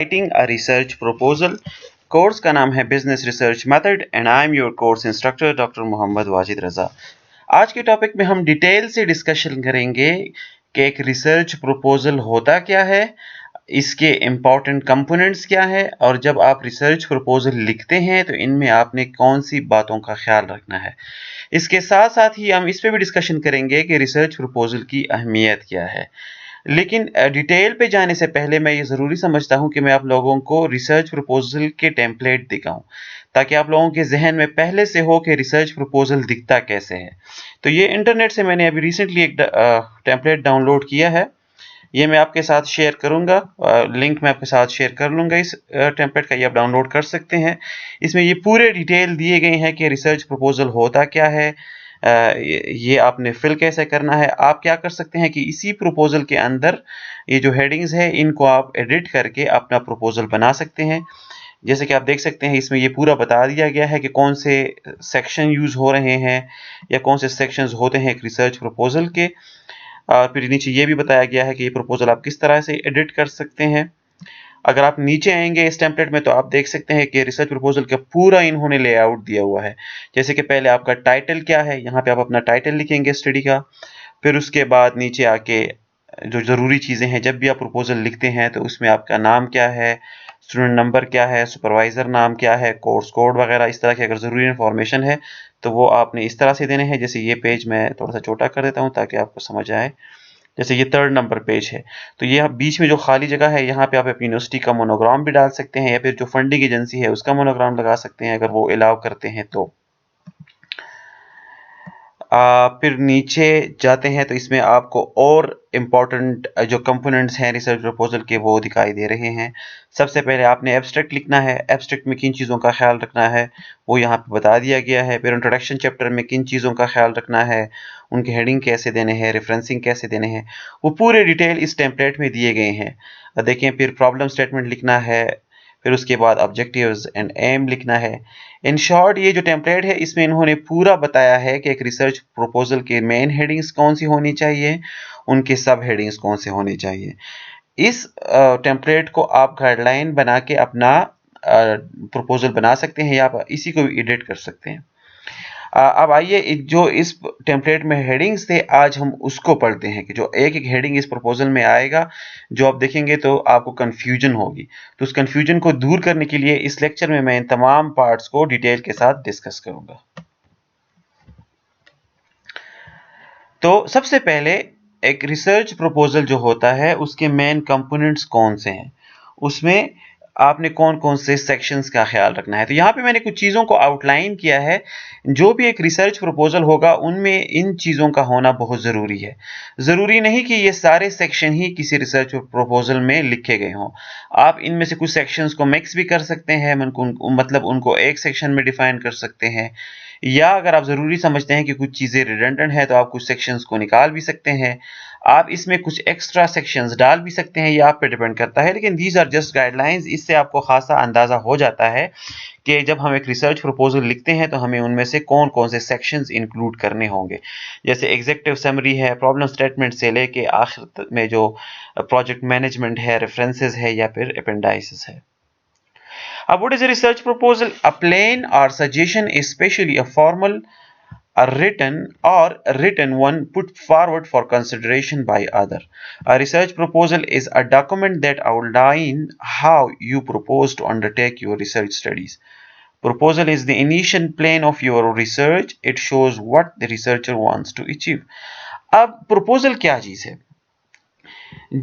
Writing a research proposal. Course का नाम है business research method and I am your course instructor doctor Mohammad Wajid Raza. आज के टॉपिक में हम डिटेल से डिस्कशन करेंगे कि एक रिसर्च प्रपोजल होता क्या है, इसके इम्पॉर्टेंट कंपोनेंट्स क्या है और जब आप रिसर्च प्रपोजल लिखते हैं तो इनमें आपने कौन सी बातों का ख्याल रखना है। इसके साथ साथ ही हम इस पे भी डिस्कशन करेंगे कि रिसर्च प्रपोजल की अहमियत क्या है। लेकिन डिटेल पे जाने से पहले मैं ये ज़रूरी समझता हूँ कि मैं आप लोगों को रिसर्च प्रपोजल के टेम्पलेट दिखाऊं, ताकि आप लोगों के जहन में पहले से हो कि रिसर्च प्रपोजल दिखता कैसे है। तो ये इंटरनेट से मैंने अभी रिसेंटली एक टेम्पलेट डाउनलोड किया है, ये मैं आपके साथ शेयर करूंगा। लिंक मैं आपके साथ शेयर कर लूंगा इस टेम्पलेट का, ये आप डाउनलोड कर सकते हैं। इसमें ये पूरे डिटेल दिए गए हैं कि रिसर्च प्रपोजल होता क्या है, ये आपने फिल कैसे करना है। आप क्या कर सकते हैं कि इसी प्रपोजल के अंदर ये जो हेडिंग्स है इनको आप एडिट करके अपना प्रपोजल बना सकते हैं। जैसे कि आप देख सकते हैं इसमें ये पूरा बता दिया गया है कि कौन से सेक्शन यूज हो रहे हैं या कौन से सेक्शंस होते हैं एक रिसर्च प्रपोजल के। और फिर नीचे ये भी बताया गया है कि ये प्रपोजल आप किस तरह से एडिट कर सकते हैं। अगर आप नीचे आएंगे इस टेम्पलेट में तो आप देख सकते हैं कि रिसर्च प्रपोजल का पूरा इन्होंने लेआउट दिया हुआ है। जैसे कि पहले आपका टाइटल क्या है, यहाँ पे आप अपना टाइटल लिखेंगे स्टडी का। फिर उसके बाद नीचे आके जो ज़रूरी चीज़ें हैं, जब भी आप प्रपोजल लिखते हैं तो उसमें आपका नाम क्या है, स्टूडेंट नंबर क्या है, सुपरवाइज़र नाम क्या है, कोर्स कोड वगैरह इस तरह की अगर ज़रूरी इन्फॉर्मेशन है तो वो आपने इस तरह से देने हैं। जैसे ये पेज मैं थोड़ा सा छोटा कर देता हूँ ताकि आपको समझ आए। जैसे ये 3rd नंबर पेज है, तो ये बीच में जो खाली जगह है यहाँ पे आप अपनी यूनिवर्सिटी का मोनोग्राम भी डाल सकते हैं या फिर जो फंडिंग एजेंसी है उसका मोनोग्राम लगा सकते हैं अगर वो अलाउ करते हैं तो। फिर नीचे जाते हैं तो इसमें आपको और इम्पोर्टेंट जो कंपोनेंट्स हैं रिसर्च प्रपोजल के वो दिखाई दे रहे हैं। सबसे पहले आपने एब्स्ट्रैक्ट लिखना है, एब्स्ट्रैक्ट में किन चीज़ों का ख्याल रखना है वो यहाँ पे बता दिया गया है। फिर इंट्रोडक्शन चैप्टर में किन चीज़ों का ख्याल रखना है, उनके हेडिंग कैसे देने हैं, रेफरेंसिंग कैसे देने हैं, वो पूरे डिटेल इस टेम्पलेट में दिए गए हैं। देखें, फिर प्रॉब्लम स्टेटमेंट लिखना है, फिर उसके बाद ऑब्जेक्टिव्स एंड एम लिखना है। इन शॉर्ट ये जो टेम्पलेट है इसमें इन्होंने पूरा बताया है कि एक रिसर्च प्रपोजल के मेन हेडिंग्स कौन सी होनी चाहिए, उनके सब हेडिंग्स कौन से होने चाहिए। इस टेम्पलेट को आप गाइडलाइन बना के अपना प्रपोजल बना सकते हैं या आप इसी को भी एडिट कर सकते हैं। अब आइए जो इस टेम्पलेट में हेडिंग्स थे आज हम उसको पढ़ते हैं कि जो एक एक हेडिंग इस प्रपोजल में आएगा, जो आप देखेंगे तो आपको कंफ्यूजन होगी। तो उस कंफ्यूजन को दूर करने के लिए इस लेक्चर में मैं इन तमाम पार्ट्स को डिटेल के साथ डिस्कस करूंगा। तो सबसे पहले एक रिसर्च प्रपोजल जो होता है उसके मेन कंपोनेंट्स कौन से हैं, उसमें आपने कौन कौन से सेक्शंस का ख्याल रखना है। तो यहाँ पे मैंने कुछ चीज़ों को आउटलाइन किया है। जो भी एक रिसर्च प्रपोजल होगा उनमें इन चीज़ों का होना बहुत ज़रूरी है। ज़रूरी नहीं कि ये सारे सेक्शन ही किसी रिसर्च प्रपोजल में लिखे गए हों। आप इनमें से कुछ सेक्शंस को मिक्स भी कर सकते हैं, मतलब उनको एक सेक्शन में डिफाइन कर सकते हैं, या अगर आप ज़रूरी समझते हैं कि कुछ चीज़ें रिडंडेंट है तो आप कुछ सेक्शंस को निकाल भी सकते हैं। आप इसमें कुछ एक्स्ट्रा सेक्शंस डाल भी सकते हैं, ये आप पे डिपेंड करता है। लेकिन दीज आर जस्ट गाइडलाइंस, इससे आपको खासा अंदाज़ा हो जाता है कि जब हम एक रिसर्च प्रपोजल लिखते हैं तो हमें उनमें से कौन कौन से सेक्शंस इंक्लूड करने होंगे। जैसे एग्जेक्टिव समरी है, प्रॉब्लम स्टेटमेंट से लेके आखिर में जो प्रोजेक्ट मैनेजमेंट है, रेफरेंसेस है या फिर अपेंडाइसिस है। What is a research proposal? A plan or suggestion, especially a formal, a written one put forward for consideration by other. A research proposal is a document that outlines how you propose to undertake your research studies. Proposal is the initial plan of your research. It shows what the researcher wants to achieve. अब proposal क्या चीज़ है?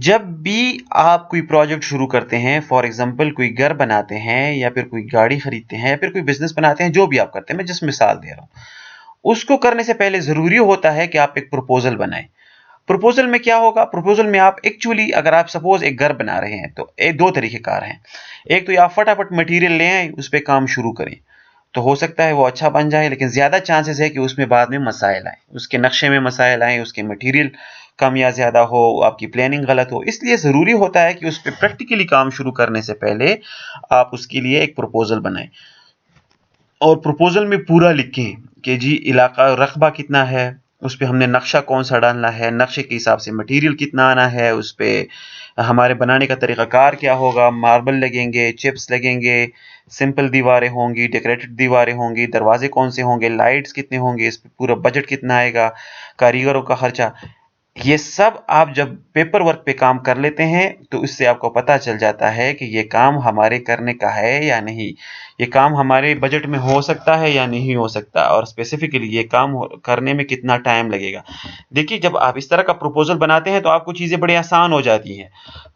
जब भी आप कोई project शुरू करते हैं, फॉर एग्जांपल कोई घर बनाते हैं या फिर कोई गाड़ी खरीदते हैं या फिर कोई बिजनेस बनाते हैं, जो भी आप करते हैं, मैं जिस मिसाल दे रहा हूं, उसको करने से पहले जरूरी होता है कि आप एक प्रपोजल बनाएं। प्रपोजल में क्या होगा, प्रपोजल में आप एक्चुअली अगर आप सपोज एक घर बना रहे हैं तो एक दो तरीके कार हैं। एक तो आप फटाफट मटेरियल ले आए, उस पर काम शुरू करें, तो हो सकता है वो अच्छा बन जाए, लेकिन ज्यादा चांसेस है कि उसमें बाद में मसाइल आए, उसके नक्शे में मसाइल आए, उसके मटेरियल कम या ज्यादा हो, आपकी प्लानिंग गलत हो। इसलिए जरूरी होता है कि उस पर प्रैक्टिकली काम शुरू करने से पहले आप उसके लिए एक प्रपोजल बनाएं और प्रपोजल में पूरा लिखें कि जी इलाका रकबा कितना है, उस पे हमने नक्शा कौन सा डालना है, नक्शे के हिसाब से मटेरियल कितना आना है, उस पे हमारे बनाने का तरीक़ाकार क्या होगा, मार्बल लगेंगे, चिप्स लगेंगे, सिंपल दीवारें होंगी, डेकोरेटेड दीवारें होंगी, दरवाजे कौन से होंगे, लाइट्स कितने होंगे, इस पे पूरा बजट कितना आएगा, कारीगरों का खर्चा। ये सब आप जब पेपर वर्क पे काम कर लेते हैं तो इससे आपको पता चल जाता है कि ये काम हमारे करने का है या नहीं, ये काम हमारे बजट में हो सकता है या नहीं हो सकता, और स्पेसिफिकली ये काम करने में कितना टाइम लगेगा। देखिए, जब आप इस तरह का प्रपोजल बनाते हैं तो आपको चीज़ें बड़ी आसान हो जाती हैं।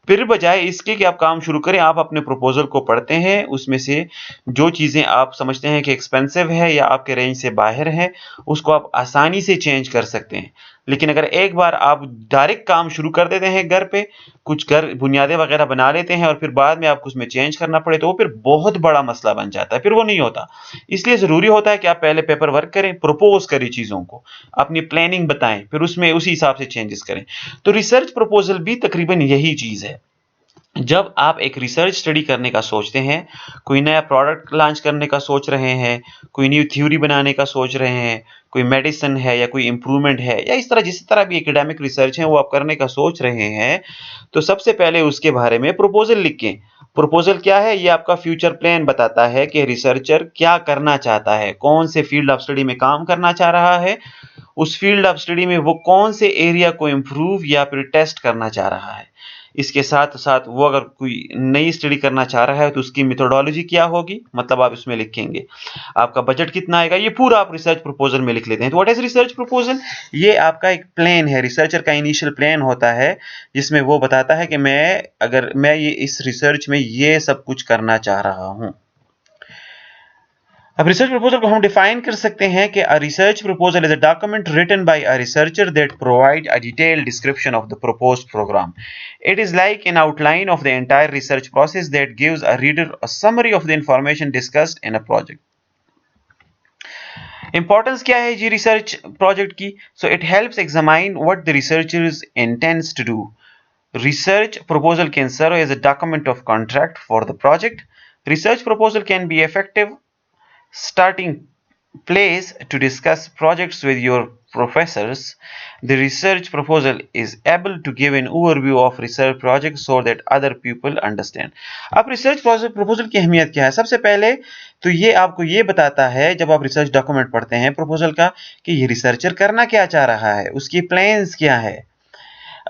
फिर बजाय इसके कि आप काम शुरू करें, आप अपने प्रपोजल को पढ़ते हैं, उसमें से जो चीज़ें आप समझते हैं कि एक्सपेंसिव है या आपके रेंज से बाहर है, उसको आप आसानी से चेंज कर सकते हैं। लेकिन अगर एक बार आप डायरेक्ट काम शुरू कर देते हैं घर पे, कुछ घर बुनियादें वगैरह बना लेते हैं और फिर बाद में आपको उसमें चेंज करना पड़े, तो वो फिर बहुत बड़ा मसला बन जाता है, फिर वो नहीं होता। इसलिए ज़रूरी होता है कि आप पहले पेपर वर्क करें, प्रपोज़ करें चीज़ों को, अपनी प्लानिंग बताएँ, फिर उसमें उसी हिसाब से चेंजेस करें। तो रिसर्च प्रपोज़ल भी तकरीबन यही चीज़ है। जब आप एक रिसर्च स्टडी करने का सोचते हैं, कोई नया प्रोडक्ट लॉन्च करने का सोच रहे हैं, कोई न्यू थ्योरी बनाने का सोच रहे हैं, कोई मेडिसिन है या कोई इम्प्रूवमेंट है या इस तरह जिस तरह भी एकेडमिक रिसर्च है वो आप करने का सोच रहे हैं, तो सबसे पहले उसके बारे में प्रपोजल लिखें। प्रपोजल क्या है? ये आपका फ्यूचर प्लान बताता है कि रिसर्चर क्या करना चाहता है, कौन से फील्ड ऑफ स्टडी में काम करना चाह रहा है, उस फील्ड ऑफ स्टडी में वो कौन से एरिया को इम्प्रूव या फिर टेस्ट करना चाह रहा है। इसके साथ साथ वो अगर कोई नई स्टडी करना चाह रहा है तो उसकी मेथोडोलॉजी क्या होगी, मतलब आप इसमें लिखेंगे। आपका बजट कितना आएगा, ये पूरा आप रिसर्च प्रपोजल में लिख लेते हैं। तो व्हाट इज रिसर्च प्रपोजल? ये आपका एक प्लान है, रिसर्चर का इनिशियल प्लान होता है, जिसमें वो बताता है कि मैं ये इस रिसर्च में ये सब कुछ करना चाह रहा हूं। अब रिसर्च प्रपोजल को हम डिफाइन कर सकते हैं कि a research proposal is a document written by a researcher that provide a detailed description of the proposed program. It is like an outline of the entire research process that gives a reader a summary of the information discussed in a project. Importance क्या है जी research project की? So it helps examine what the researchers intends to do. Research proposal can serve as a document of contract for the project. Research proposal can be effective starting place to discuss projects with your professors. The research proposal is able to give an overview of research projects so that other people understand. अब research proposal की अहमियत क्या है? सबसे पहले तो ये आपको ये बताता है, जब आप रिसर्च डॉक्यूमेंट पढ़ते हैं प्रपोजल का, कि ये रिसर्चर करना क्या चाह रहा है, उसकी प्लान्स क्या है,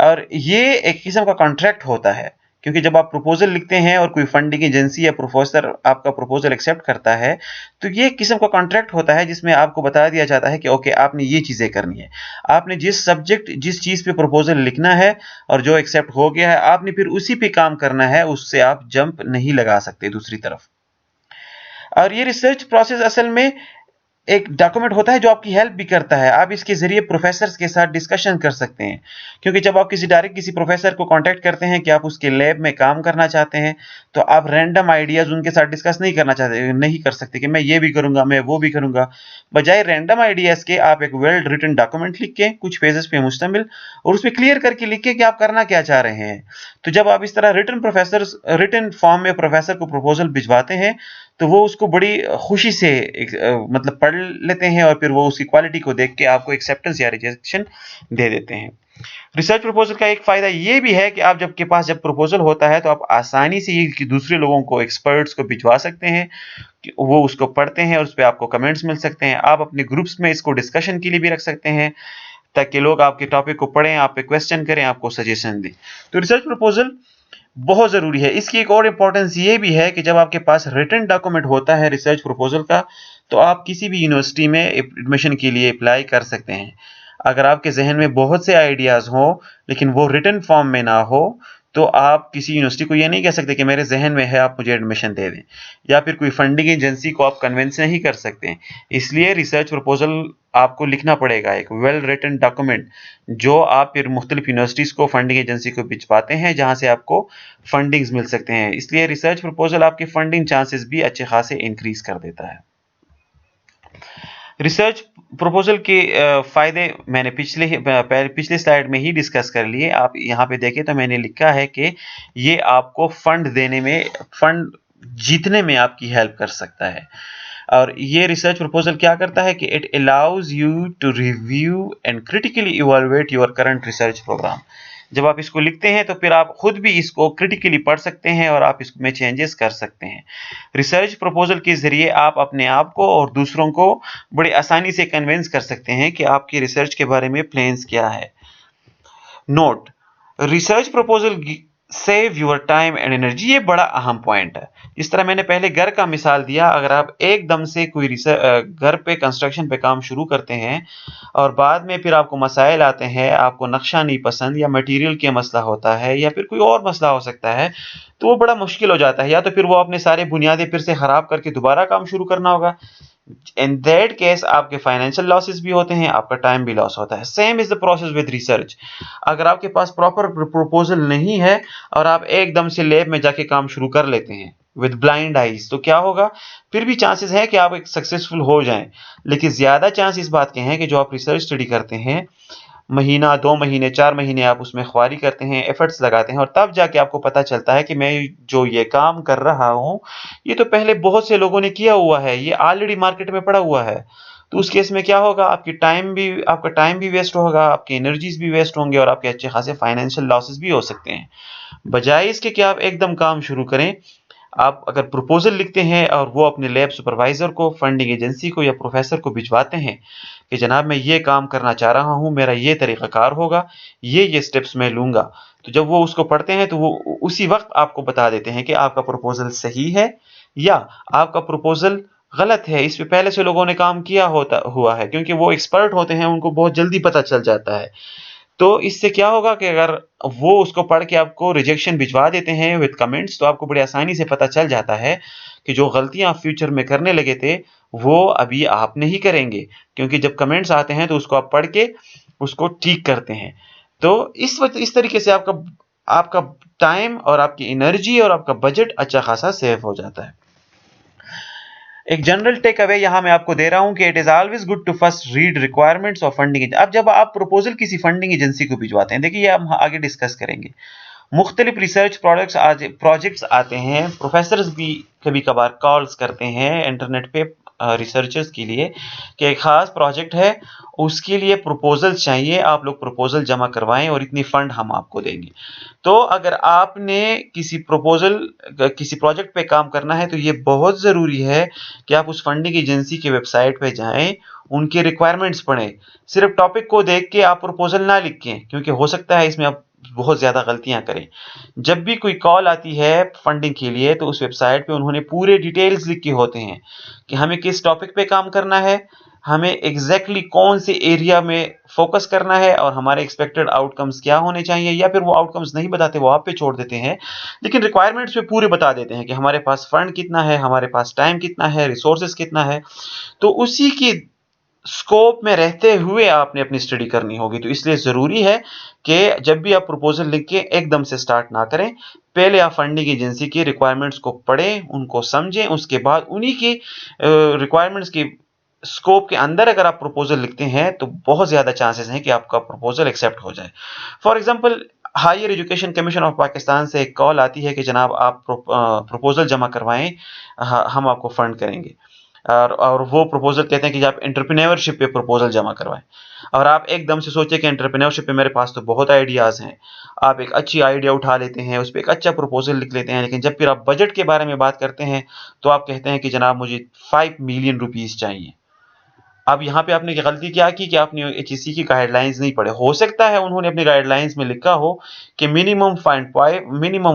और ये एक किस्म का कॉन्ट्रैक्ट होता है। क्योंकि जब आप प्रपोजल लिखते हैं और कोई फंडिंग एजेंसी या प्रोफेसर आपका प्रपोजल एक्सेप्ट करता है, तो ये एक किस्म का कॉन्ट्रैक्ट होता है जिसमें आपको बता दिया जाता है कि ओके, आपने ये चीज़ें करनी है। आपने जिस सब्जेक्ट जिस चीज़ पे प्रपोजल लिखना है और जो एक्सेप्ट हो गया है, आपने फिर उसी पे काम करना है, उससे आप जंप नहीं लगा सकते दूसरी तरफ। और ये रिसर्च प्रोसेस असल में एक डॉक्यूमेंट होता है जो आपकी हेल्प भी करता है। आप इसके ज़रिए प्रोफ़ेसर्स के साथ डिस्कशन कर सकते हैं। क्योंकि जब आप किसी प्रोफ़ेसर को कॉन्टैक्ट करते हैं कि आप उसके लैब में काम करना चाहते हैं, तो आप रैंडम आइडियाज़ उनके साथ डिस्कस नहीं कर सकते कि मैं ये भी करूँगा, मैं वो भी करूँगा। बजाय रैंडम आइडियाज़ के आप एक वेल रिटन डॉक्यूमेंट लिख के, कुछ पेजेज़ पे मुश्तमिल, और उसमें क्लियर करके लिखें कि आप करना क्या चाह रहे हैं। तो जब आप इस तरह रिटन फॉर्म में प्रोफ़ेसर को प्रपोज़ल भिजवाते हैं, तो वो उसको बड़ी खुशी से मतलब पढ़ लेते हैं और फिर वो उसकी क्वालिटी को देख के आपको एक्सेप्टेंस या रिजेक्शन दे देते हैं। रिसर्च प्रपोजल का एक फायदा ये भी है कि आप जब प्रपोजल होता है तो आप आसानी से ये कि दूसरे लोगों को, एक्सपर्ट्स को भिजवा सकते हैं कि वो उसको पढ़ते हैं और उस पे आपको कमेंट्स मिल सकते हैं। आप अपने ग्रुप्स में इसको डिस्कशन के लिए भी रख सकते हैं ताकि लोग आपके टॉपिक को पढ़ें, आप पे क्वेश्चन करें, आपको सजेशन दें। तो रिसर्च प्रपोजल बहुत ज़रूरी है। इसकी एक और इम्पोर्टेंस ये भी है कि जब आपके पास रिटन डॉक्यूमेंट होता है रिसर्च प्रपोजल का, तो आप किसी भी यूनिवर्सिटी में एडमिशन के लिए अप्लाई कर सकते हैं। अगर आपके जहन में बहुत से आइडियाज़ हों लेकिन वो रिटन फॉर्म में ना हो, तो आप किसी यूनिवर्सिटी को ये नहीं कह सकते कि मेरे जहन में है, आप मुझे एडमिशन दे दें, या फिर कोई फंडिंग एजेंसी को आप कन्विंस नहीं कर सकते। इसलिए रिसर्च प्रपोजल आपको लिखना पड़ेगा, एक वेल रिटन डॉक्यूमेंट, जो आप फिर मुख्तलिफ यूनिवर्सिटीज़ को, फंडिंग एजेंसी को भिजवाते हैं जहाँ से आपको फंडिंग्स मिल सकते हैं। इसलिए रिसर्च प्रपोजल आपके फंडिंग चांसेस भी अच्छे खासे इंक्रीज कर देता है। रिसर्च प्रपोजल के फ़ायदे मैंने पिछले स्लाइड में ही डिस्कस कर लिए। आप यहाँ पे देखें तो मैंने लिखा है कि ये आपको फंड जीतने में आपकी हेल्प कर सकता है। और ये रिसर्च प्रपोजल क्या करता है कि it allows you to review and critically evaluate your current research program. जब आप इसको लिखते हैं तो फिर आप खुद भी इसको क्रिटिकली पढ़ सकते हैं और आप इसमें चेंजेस कर सकते हैं। रिसर्च प्रपोजल के जरिए आप अपने आप को और दूसरों को बड़ी आसानी से कन्विंस कर सकते हैं कि आपकी रिसर्च के बारे में प्लान्स क्या है। Note, research proposal save your time and energy, ये बड़ा अहम पॉइंट है। जिस तरह मैंने पहले घर का मिसाल दिया, अगर आप एकदम से कोई घर पे कंस्ट्रक्शन पे काम शुरू करते हैं और बाद में फिर आपको मसाइल आते हैं, आपको नक्शा नहीं पसंद या मटेरियल के मसला होता है या फिर कोई और मसला हो सकता है, तो वो बड़ा मुश्किल हो जाता है। या तो फिर वो अपने सारे बुनियादें फिर से खराब करके दोबारा काम शुरू करना होगा। इन दैट केस आपके फाइनेंशियल लॉसेस भी होते हैं, आपका टाइम भी लॉस होता है। Same is the process with research. अगर आपके पास प्रॉपर प्रपोजल नहीं है और आप एकदम से लैब में जाके काम शुरू कर लेते हैं विद ब्लाइंड आइज, तो क्या होगा? फिर भी चांसेस है कि आप एक सक्सेसफुल हो जाएं, लेकिन ज्यादा चांस इस बात के हैं कि जो आप रिसर्च स्टडी करते हैं, महीना 2 महीने 4 महीने आप उसमें ख्वारी करते हैं, एफर्ट्स लगाते हैं और तब जाके आपको पता चलता है कि मैं जो ये काम कर रहा हूँ, ये तो पहले बहुत से लोगों ने किया हुआ है, ये ऑलरेडी मार्केट में पड़ा हुआ है। तो उस केस में क्या होगा? आपका टाइम भी वेस्ट होगा, आपकी एनर्जीज भी वेस्ट होंगे और आपके अच्छे खासे फाइनेंशियल लॉसेस भी हो सकते हैं। बजाय इसके कि आप एकदम काम शुरू करें, आप अगर प्रपोजल लिखते हैं और वो अपने लैब सुपरवाइजर को, फंडिंग एजेंसी को या प्रोफेसर को भिजवाते हैं कि जनाब मैं ये काम करना चाह रहा हूँ, मेरा ये तरीक़ाकार होगा, ये स्टेप्स मैं लूंगा, तो जब वो उसको पढ़ते हैं तो वो उसी वक्त आपको बता देते हैं कि आपका प्रपोजल सही है या आपका प्रपोजल गलत है। इस पे पहले से लोगों ने काम किया होता हुआ है, क्योंकि वो एक्सपर्ट होते हैं, उनको बहुत जल्दी पता चल जाता है। तो इससे क्या होगा कि अगर वो उसको पढ़ के आपको रिजेक्शन भिजवा देते हैं विद कमेंट्स, तो आपको बड़ी आसानी से पता चल जाता है कि जो गलतियां आप फ्यूचर में करने लगे थे, वो अभी आप नहीं करेंगे, क्योंकि जब कमेंट्स आते हैं तो उसको आप पढ़ के उसको ठीक करते हैं। तो इस तरीके से आपका आपका टाइम और आपकी एनर्जी और आपका बजट अच्छा खासा सेव हो जाता है। एक जनरल टेक अवे यहां मैं आपको दे रहा हूं कि it is always good to first read requirements of funding. अब जब आप प्रपोजल किसी फंडिंग एजेंसी को भिजवाते हैं, देखिए ये हम आगे डिस्कस करेंगे। मुख्तलिफ रिसर्च प्रोजेक्ट्स आते हैं, प्रोफेसर्स भी कभी कभार कॉल्स करते हैं इंटरनेट पे रिसर्चर्स के लिए कि एक खास प्रोजेक्ट है, उसके लिए प्रपोजल चाहिए, आप लोग प्रपोजल जमा करवाएं और इतनी फंड हम आपको देंगे। तो अगर आपने किसी प्रोजेक्ट पे काम करना है, तो ये बहुत ज़रूरी है कि आप उस फंडिंग एजेंसी की वेबसाइट पे जाएं, उनके रिक्वायरमेंट्स पढ़ें। सिर्फ टॉपिक को देख के आप प्रपोजल ना लिखें, क्योंकि हो सकता है इसमें आप बहुत ज़्यादा गलतियां करें। जब भी कोई कॉल आती है फंडिंग के लिए, तो उस वेबसाइट पे उन्होंने पूरे डिटेल्स लिखे होते हैं कि हमें किस टॉपिक पे काम करना है, हमें एग्जैक्टली कौन से एरिया में फोकस करना है और हमारे एक्सपेक्टेड आउटकम्स क्या होने चाहिए। या फिर वो आउटकम्स नहीं बताते, वो आप पे छोड़ देते हैं, लेकिन रिक्वायरमेंट्स पे पूरे बता देते हैं कि हमारे पास फंड कितना है, हमारे पास टाइम कितना है, रिसोर्सेज कितना है। तो उसी की स्कोप में रहते हुए आपने अपनी स्टडी करनी होगी। तो इसलिए जरूरी है कि जब भी आप प्रपोजल लिख के एकदम से स्टार्ट ना करें, पहले आप फंडिंग एजेंसी की रिक्वायरमेंट्स को पढ़ें, उनको समझें, उसके बाद उन्हीं की रिक्वायरमेंट्स की स्कोप के अंदर अगर आप प्रपोजल लिखते हैं, तो बहुत ज्यादा चांसेस हैं कि आपका प्रपोजल एक्सेप्ट हो जाए। For example, higher education commission of Pakistan से एक कॉल आती है कि जनाब आप प्रपोजल जमा करवाएं, हम आपको फंड करेंगे। और वो प्रपोजल कहते हैं कि आप एंटरप्रेन्योरशिप पे प्रपोजल जमा करवाएं। और आप एकदम से सोचे कि एंटरप्रेन्योरशिप पे मेरे पास तो बहुत आइडियाज हैं, आप एक अच्छी आइडिया उठा लेते हैं, उस पर एक अच्छा प्रपोजल लिख लेते हैं, लेकिन जब फिर आप बजट के बारे में बात करते हैं, तो आप कहते हैं कि जनाब मुझे 5 मिलियन रुपीज चाहिए। अब यहाँ पे आपने गलती क्या की कि आपने एचईसी की गाइडलाइंस नहीं पढ़े। हो सकता है उन्होंने अपनी गाइडलाइंस में लिखा हो कि मिनिमम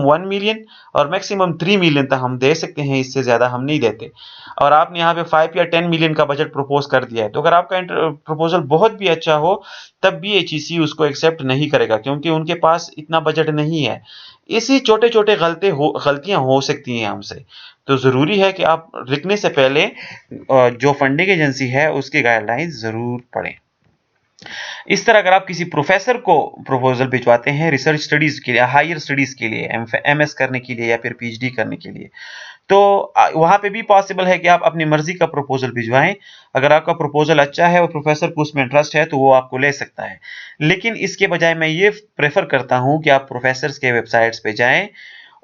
1 मिलियन और मैक्सिमम 3 मिलियन तक हम दे सकते हैं, इससे ज्यादा हम नहीं देते। और आपने यहाँ पे 5 या 10 मिलियन का बजट प्रपोज कर दिया है, तो अगर आपका प्रपोजल बहुत भी अच्छा हो, तब भी एचईसी उसको एक्सेप्ट नहीं करेगा, क्योंकि उनके पास इतना बजट नहीं है। इसी छोटे छोटे गलतियां हो सकती हैं हमसे। तो जरूरी है कि आप लिखने से पहले जो फंडिंग एजेंसी है उसकी गाइडलाइंस जरूर पढ़ें। इस तरह अगर आप किसी प्रोफेसर को प्रपोजल भिजवाते हैं रिसर्च स्टडीज के लिए, हायर स्टडीज के लिए, एमएस करने के लिए या फिर पीएचडी करने के लिए, तो वहां पे भी पॉसिबल है कि आप अपनी मर्जी का प्रपोजल भिजवाएं। अगर आपका प्रपोजल अच्छा है और प्रोफेसर को उसमें इंटरेस्ट है, तो वो आपको ले सकता है। लेकिन इसके बजाय मैं ये प्रेफर करता हूं कि आप प्रोफेसर्स के वेबसाइट्स पे जाएं,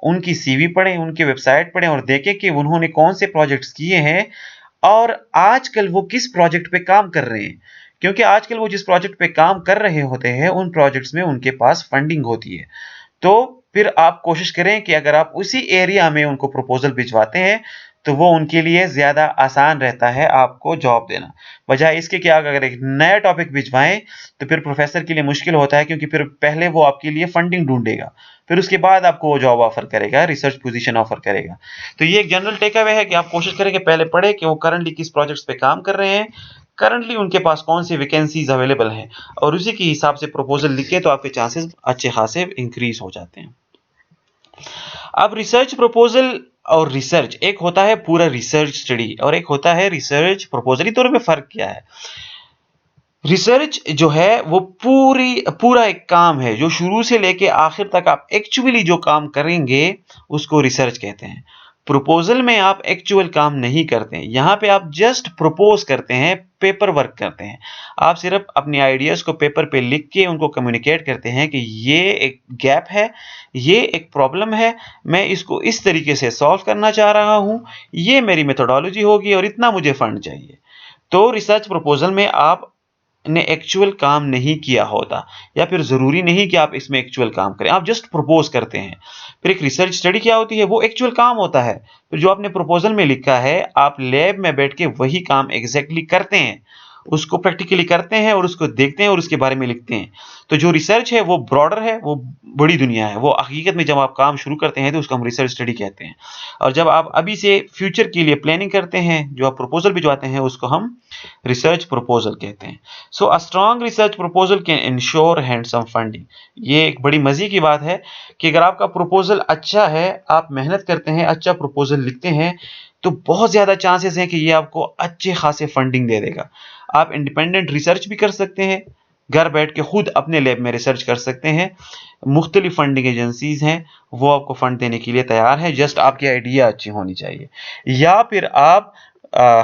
उनकी सीवी पढ़ें, उनकी वेबसाइट पढ़ें और देखें कि उन्होंने कौन से प्रोजेक्ट्स किए हैं, और आजकल वो किस प्रोजेक्ट पे काम कर रहे हैं, क्योंकि आजकल वो जिस प्रोजेक्ट पे काम कर रहे होते हैं उन प्रोजेक्ट्स में उनके पास फंडिंग होती है। तो फिर आप कोशिश करें कि अगर आप उसी एरिया में उनको प्रपोजल भिजवाते हैं तो वो उनके लिए ज्यादा आसान रहता है आपको जॉब देना, बजाय इसके कि अगर एक नया टॉपिक भिजवाएं तो फिर प्रोफेसर के लिए मुश्किल होता है, क्योंकि फिर पहले वो आपके लिए फंडिंग ढूंढेगा, फिर उसके बाद आपको वो जॉब ऑफर करेगा, रिसर्च पोजीशन ऑफर करेगा। तो ये एक जनरल टेक अवे है कि आप कोशिश करें कि पहले पढ़े कि वो करंटली किस प्रोजेक्ट्स पे काम कर रहे हैं, करंटली उनके पास कौन सी वैकेंसीज अवेलेबल हैं, और उसी के हिसाब से प्रपोजल लिखे तो आपके चांसेस अच्छे खासे इंक्रीज हो जाते हैं। अब रिसर्च प्रपोजल और रिसर्च, एक होता है पूरा रिसर्च स्टडी और एक होता है रिसर्च प्रपोजल, दोनों में फर्क क्या है? रिसर्च जो है वो पूरा एक काम है जो शुरू से लेके आखिर तक आप एक्चुअली जो काम करेंगे उसको रिसर्च कहते हैं। प्रपोजल में आप एक्चुअल काम नहीं करते हैं, यहाँ पे आप जस्ट प्रपोज करते हैं, पेपर वर्क करते हैं। आप सिर्फ अपनी आइडियाज को पेपर पे लिख के उनको कम्युनिकेट करते हैं कि ये एक गैप है, ये एक प्रॉब्लम है, मैं इसको इस तरीके से सॉल्व करना चाह रहा हूं, ये मेरी मेथोडोलॉजी होगी और इतना मुझे फंड चाहिए। तो रिसर्च प्रपोजल में आप ने एक्चुअल काम नहीं किया होता, या फिर जरूरी नहीं कि आप इसमें एक्चुअल काम करें, आप जस्ट प्रपोज करते हैं। फिर एक रिसर्च स्टडी क्या होती है? वो एक्चुअल काम होता है। फिर जो आपने प्रपोजल में लिखा है आप लैब में बैठ के वही काम एग्जैक्टली करते हैं, उसको प्रैक्टिकली करते हैं और उसको देखते हैं और उसके बारे में लिखते हैं। तो जो रिसर्च है वो ब्रॉडर है, वो बड़ी दुनिया है, वो हकीकत में जब आप काम शुरू करते हैं तो उसको हम रिसर्च स्टडी कहते हैं। और जब आप अभी से फ्यूचर के लिए प्लानिंग करते हैं, जो आप प्रपोजल भिजवाते हैं उसको हम रिसर्च प्रपोजल कहते हैं। So a strong research proposal can ensure handsome funding. ये एक बड़ी मजे की बात है कि अगर आपका प्रपोजल अच्छा है, आप मेहनत करते हैं, अच्छा प्रपोजल लिखते हैं, तो बहुत ज्यादा चांसेस हैं कि ये आपको अच्छे खासे फंडिंग दे देगा। आप इंडिपेंडेंट रिसर्च भी कर सकते हैं, घर बैठ के खुद अपने लैब में रिसर्च कर सकते हैं। मुख्तलिफ फंडिंग एजेंसीज हैं, वो आपको फंड देने के लिए तैयार है, जस्ट आपकी आइडिया अच्छी होनी चाहिए। या फिर आप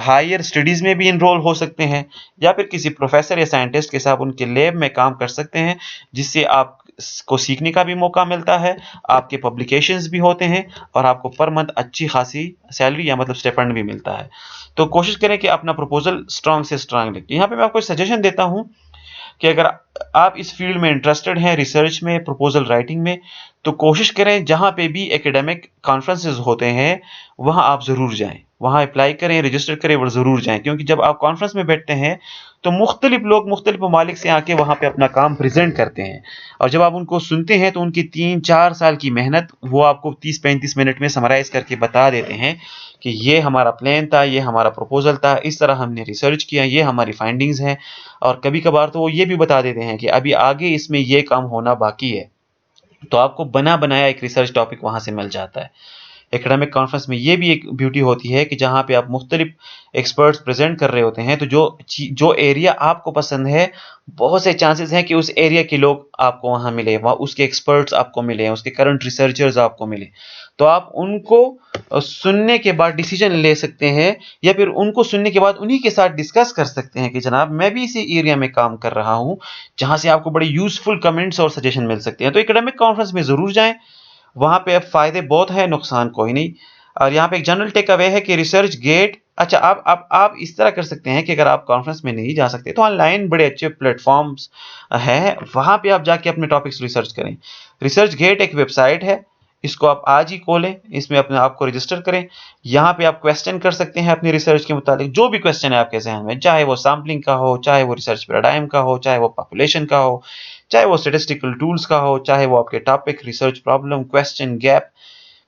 हायर स्टडीज में भी इनरोल हो सकते हैं, या फिर किसी प्रोफेसर या साइंटिस्ट के साथ उनके लैब में काम कर सकते हैं, जिससे आपको सीखने का भी मौका मिलता है, आपके पब्लिकेशंस भी होते हैं और आपको पर मंथ अच्छी खासी सैलरी या मतलब स्टिपेंड भी मिलता है। तो कोशिश करें कि अपना प्रपोजल स्ट्रांग से स्ट्रांग लिखें। यहाँ पे मैं आपको सजेशन देता हूँ कि अगर आप इस फील्ड में इंटरेस्टेड हैं, रिसर्च में, प्रपोजल राइटिंग में, तो कोशिश करें जहां पे भी एकेडमिक कॉन्फ्रेंसेस होते हैं वहां आप जरूर जाएं, वहां अप्लाई करें, रजिस्टर करें और जरूर जाएं, क्योंकि जब आप कॉन्फ्रेंस में बैठते हैं तो मुख्तलिफ लोग मुख्तलिफ ममालिक से आके वहां पे अपना काम प्रेजेंट करते हैं, और जब आप उनको सुनते हैं तो उनकी 3-4 साल की मेहनत वो आपको 30-35 मिनट में समराइज करके बता देते हैं कि ये हमारा प्लान था, ये हमारा प्रपोजल था, इस तरह हमने रिसर्च किया, ये हमारी फाइंडिंग्स हैं। और कभी कभार तो वो ये भी बता देते हैं कि अभी आगे इसमें ये काम होना बाकी है, तो आपको बना बनाया एक रिसर्च टॉपिक वहां से मिल जाता है। एकेडमिक कॉन्फ्रेंस में ये भी एक ब्यूटी होती है कि जहां पे आप मुख्तलिफ एक्सपर्ट्स प्रेजेंट कर रहे होते हैं, तो जो एरिया आपको पसंद है, बहुत से चांसेस हैं कि उस एरिया के लोग आपको वहां मिले, वहां उसके एक्सपर्ट्स आपको मिले, उसके करंट रिसर्चर्स आपको मिले, तो आप उनको सुनने के बाद डिसीजन ले सकते हैं, या फिर उनको सुनने के बाद उन्हीं के साथ डिस्कस कर सकते हैं कि जनाब मैं भी इसी एरिया में काम कर रहा हूं, जहां से आपको बड़े यूजफुल कमेंट्स और सजेशन मिल सकते हैं। तो एकेडमिक कॉन्फ्रेंस में जरूर जाएं, वहां पे अब फायदे बहुत है, नुकसान कोई नहीं। और यहाँ पे एक जनरल टेक अवे है कि रिसर्च गेट, अच्छा आप इस तरह कर सकते हैं कि अगर आप कॉन्फ्रेंस में नहीं जा सकते तो ऑनलाइन बड़े अच्छे प्लेटफॉर्म्स हैं, वहां पे आप जाके अपने टॉपिक्स रिसर्च करें। रिसर्च गेट एक वेबसाइट है, इसको आप आज ही खोलें, इसमें अपने आप को रजिस्टर करें। यहाँ पे आप क्वेश्चन कर सकते हैं अपनी रिसर्च के मुताबिक, जो भी क्वेश्चन है आपके जहन में, चाहे वो सैम्पलिंग का हो, चाहे वो रिसर्च पैराडाइम का हो, चाहे वो पॉपुलेशन का हो, चाहे वो स्टेटिस्टिकल टूल्स का हो, चाहे वो आपके topic, research problem, question, gap,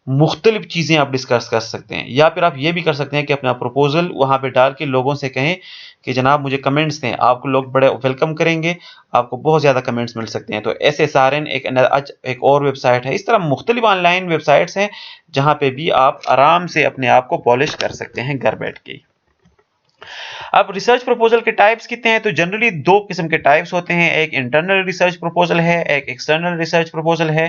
मुख्तलिफ चीजें आप डिस्कस कर सकते हैं। या फिर आप ये भी कर सकते हैं कि अपना प्रपोजल वहां पे डाल के लोगों से कहें कि जनाब मुझे कमेंट्स दें, आपको लोग बड़े वेलकम करेंगे, आपको बहुत ज्यादा कमेंट्स मिल सकते हैं। तो SSRN एक और वेबसाइट है, इस तरह मुख्तलिफ ऑनलाइन वेबसाइट्स हैं जहां पे भी आप आराम से अपने आप को पॉलिश कर सकते हैं घर बैठ के। अब रिसर्च प्रपोजल के टाइप्स कितने हैं? तो जनरली दो किस्म के टाइप्स होते हैं, एक इंटरनल रिसर्च प्रपोजल है, एक एक्सटर्नल रिसर्च प्रपोजल है।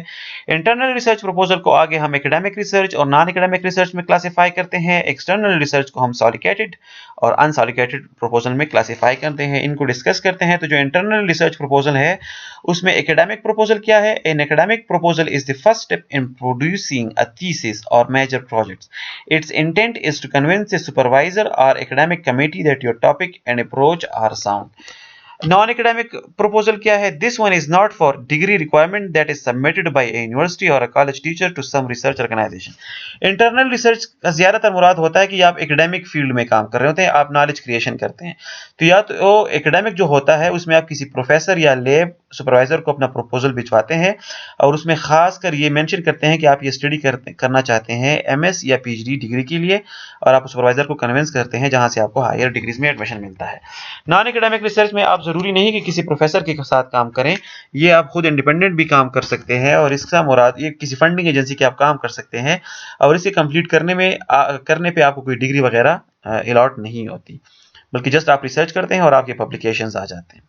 इंटरनल रिसर्च प्रपोजल को आगे हम एकेडमिक रिसर्च और नॉन एकेडमिक रिसर्च में क्लासिफाई करते हैं। एक्सटर्नल रिसर्च को हम सॉलिकेटेड और अनसॉलिकेटेड प्रपोजल में क्लासिफाई करते हैं। इनको डिस्कस करते हैं। तो जो इंटरनल रिसर्च प्रपोजल है उसमें एकेडमिक प्रपोजल क्या है? An academic proposal is the first step in producing a thesis और major projects. Its intent is to convince a supervisor or academic committee that your topic and approach are sound. Non-academic proposal क्या है? This one is not for degree requirement that is submitted by a university or a college teacher to some research organization. Internal research का ज्यादातर मुराद होता है कि आप academic field में काम कर रहे होते हैं, आप नॉलेज क्रिएशन करते हैं। तो या तो एकेडमिक जो होता है उसमें आप किसी प्रोफेसर या लैब सुपरवाइजर को अपना प्रपोजल भिजवाते हैं और उसमें खास कर ये मेंशन करते हैं कि आप ये स्टडी करना चाहते हैं एमएस या पीएचडी डिग्री के लिए, और आप सुपरवाइजर को कन्विंस करते हैं जहां से आपको हायर डिग्रीज में एडमिशन मिलता है। नॉन एकेडमिक रिसर्च में आप जरूरी नहीं कि किसी प्रोफेसर के साथ काम करें, ये आप खुद इंडिपेंडेंट भी काम कर सकते हैं और इसका मुराद ये किसी फंडिंग एजेंसी के आप काम कर सकते हैं और इसे कंप्लीट करने पे आपको कोई डिग्री वगैरह अलॉट नहीं होती, बल्कि जस्ट आप रिसर्च करते हैं और आपके पब्लिकेशंस आ जाते हैं।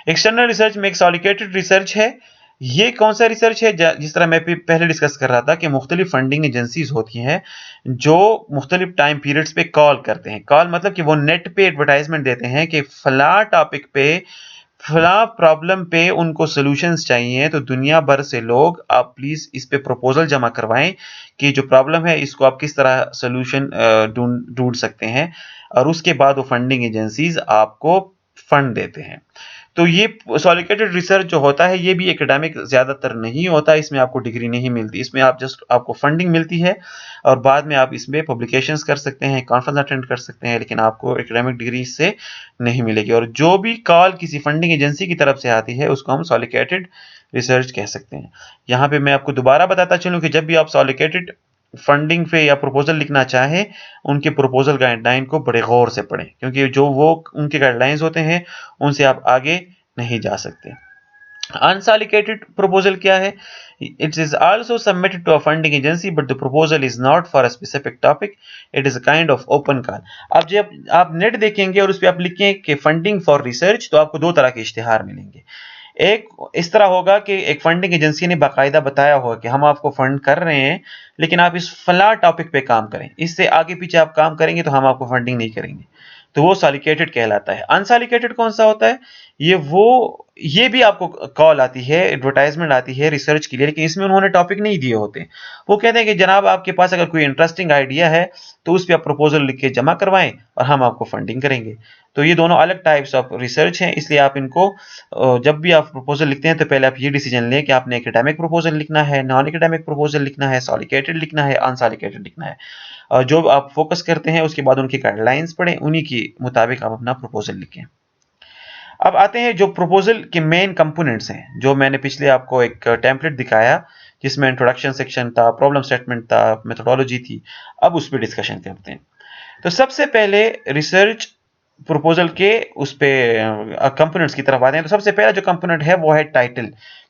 एक्सटर्नल रिसर्च में एक सॉलिकेटेड रिसर्च है। ये कौन सा रिसर्च है? जिस तरह मैं पहले डिस्कस कर रहा था कि मुख्तलिफ फंडिंग एजेंसीज होती हैं जो मुख्तलिफ टाइम पीरियड्स पे कॉल करते हैं। कॉल मतलब कि वो नेट पे एडवर्टाइजमेंट देते हैं कि फला टॉपिक पे फला प्रॉब्लम पे उनको सॉल्यूशंस चाहिए, तो दुनिया भर से लोग आप प्लीज इस पे प्रपोजल जमा करवाएं कि जो प्रॉब्लम है इसको आप किस तरह सॉल्यूशन ढूंढ सकते हैं, और उसके बाद वो फंडिंग एजेंसीज आपको फंड देते हैं। तो ये सॉलिकेटेड रिसर्च जो होता है ये भी एकेडमिक ज्यादातर नहीं होता, इसमें आपको डिग्री नहीं मिलती, इसमें आप जस्ट आपको फंडिंग मिलती है और बाद में आप इसमें पब्लिकेशंस कर सकते हैं, कॉन्फ्रेंस अटेंड कर सकते हैं, लेकिन आपको एकेडमिक डिग्री इससे नहीं मिलेगी। और जो भी कॉल किसी फंडिंग एजेंसी की तरफ से आती है उसको हम सॉलिकेटेड रिसर्च कह सकते हैं। यहाँ पे मैं आपको दोबारा बताता चलूँ कि जब भी आप सॉलिकेटेड फंडिंग पे या प्रपोजल लिखना चाहें, उनके प्रपोजल गाइडलाइन को बड़े गौर से पढ़ें, क्योंकि जो वो उनके गाइडलाइंस होते हैं उनसे आप आगे नहीं जा सकते। अनसॉलिकेटेड प्रपोजल क्या है? It is also submitted to a funding agency but the proposal is not for a specific topic, it is a kind of open call. अब जब आप नेट देखेंगे और उस पर आप लिखें कि फंडिंग फॉर रिसर्च, तो आपको दो तरह के इश्तिहार मिलेंगे। एक इस तरह होगा कि एक फंडिंग एजेंसी ने बाकायदा बताया होगा कि हम आपको फंड कर रहे हैं, लेकिन आप इस फला टॉपिक पे काम करें, इससे आगे पीछे आप काम करेंगे तो हम आपको फंडिंग नहीं करेंगे, तो वो सॉलिकेटेड कहलाता है। अनसॉलिकेटेड कौन सा होता है? ये भी आपको कॉल आती है, एडवर्टाइजमेंट आती है रिसर्च के लिए, लेकिन इसमें उन्होंने टॉपिक नहीं दिए होते। वो कहते हैं कि जनाब आपके पास अगर कोई इंटरेस्टिंग आइडिया है तो उस पर आप प्रपोजल लिख के जमा करवाएं और हम आपको फंडिंग करेंगे। तो ये दोनों अलग टाइप्स ऑफ रिसर्च हैं, इसलिए आप इनको जब भी आप प्रपोजल लिखते हैं तो पहले आप ये डिसीजन लें कि आपने एकेडमिक प्रपोजल लिखना है, नॉन एकेडमिक प्रपोजल लिखना है, सॉलिकेटेड लिखना है, अनसॉलिकेटेड लिखना है। और जो आप फोकस करते हैं उसके बाद उनकी गाइडलाइंस पढ़ें, उन्हीं के मुताबिक आप अपना प्रपोजल लिखें। अब आते हैं जो प्रपोजल के मेन कंपोनेंट्स हैं, जो मैंने पिछले आपको एक टेम्पलेट दिखाया जिसमें इंट्रोडक्शन सेक्शन था, प्रॉब्लम स्टेटमेंट था, मेथोडोलॉजी थी। अब उस पर डिस्कशन करते हैं। तो सबसे पहले रिसर्च प्रपोजल के उस पे कंपोनेंट्स की तरफ आते हैं। तो सबसे पहला जो कंपोनेंट है वो है टाइटल,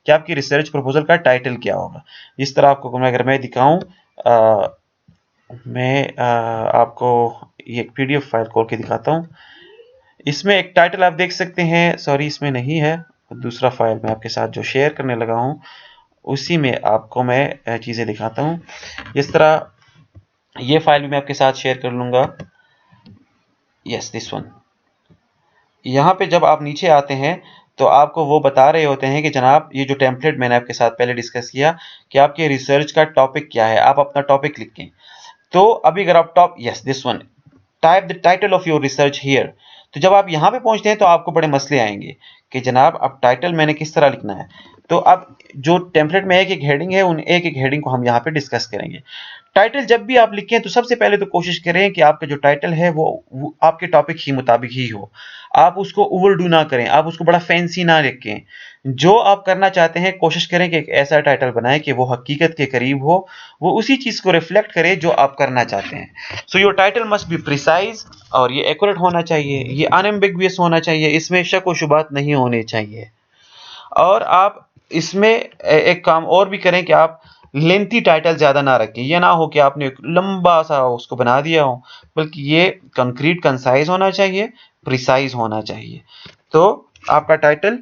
कि आपकी रिसर्च प्रपोजल का टाइटल क्या होगा। इस तरह आपको अगर मैं दिखाऊं, मैं आपको ये एक पीडीएफ फाइल खोल के दिखाता हूं। इसमें एक टाइटल आप देख सकते हैं, सॉरी इसमें नहीं है, दूसरा फाइल मैं आपके साथ जो शेयर करने लगा हूं उसी में आपको मैं चीजें दिखाता हूं। इस तरह ये फाइल भी मैं आपके साथ शेयर कर लूंगा। Yes, this one. यहाँ पे जब आप नीचे आते हैं तो आपको वो बता रहे होते हैं कि जनाब ये जो टेम्पलेट मैंने आपके साथ पहले डिस्कस किया कि आपके रिसर्च का टॉपिक क्या है, आप अपना टॉपिक लिखें। तो अभी अगर आप yes this one, type the title of your research here. तो जब आप यहाँ पे पहुंचते हैं तो आपको बड़े मसले आएंगे कि जनाब अब टाइटल मैंने किस तरह लिखना है। तो अब जो टेम्पलेट में एक एक हेडिंग है, उन एक एक हेडिंग को हम यहाँ पे डिस्कस करेंगे। टाइटल जब भी आप लिखें तो सबसे पहले तो कोशिश करें कि आपका जो टाइटल है वो आपके टॉपिक ही मुताबिक ही हो। आप उसको ओवरडू ना करें, आप उसको बड़ा फैंसी ना लिखें। जो आप करना चाहते हैं कोशिश करें कि एक ऐसा टाइटल बनाएं कि वो हकीकत के करीब हो, वो उसी चीज को रिफ्लेक्ट करे जो आप करना चाहते हैं। So your title must be precise, और ये एक्यूरेट होना चाहिए, ये अनएम्बिगुअस होना चाहिए, इसमें शक व शुबात नहीं होने चाहिए। और आप इसमें एक काम और भी करें कि आप लेंथी टाइटल ज्यादा ना रखें। ये ना हो कि आपने एक लंबा सा उसको बना दिया हो, बल्कि ये कंक्रीट कंसाइज होना चाहिए, प्रिसाइज होना चाहिए। तो आपका टाइटल,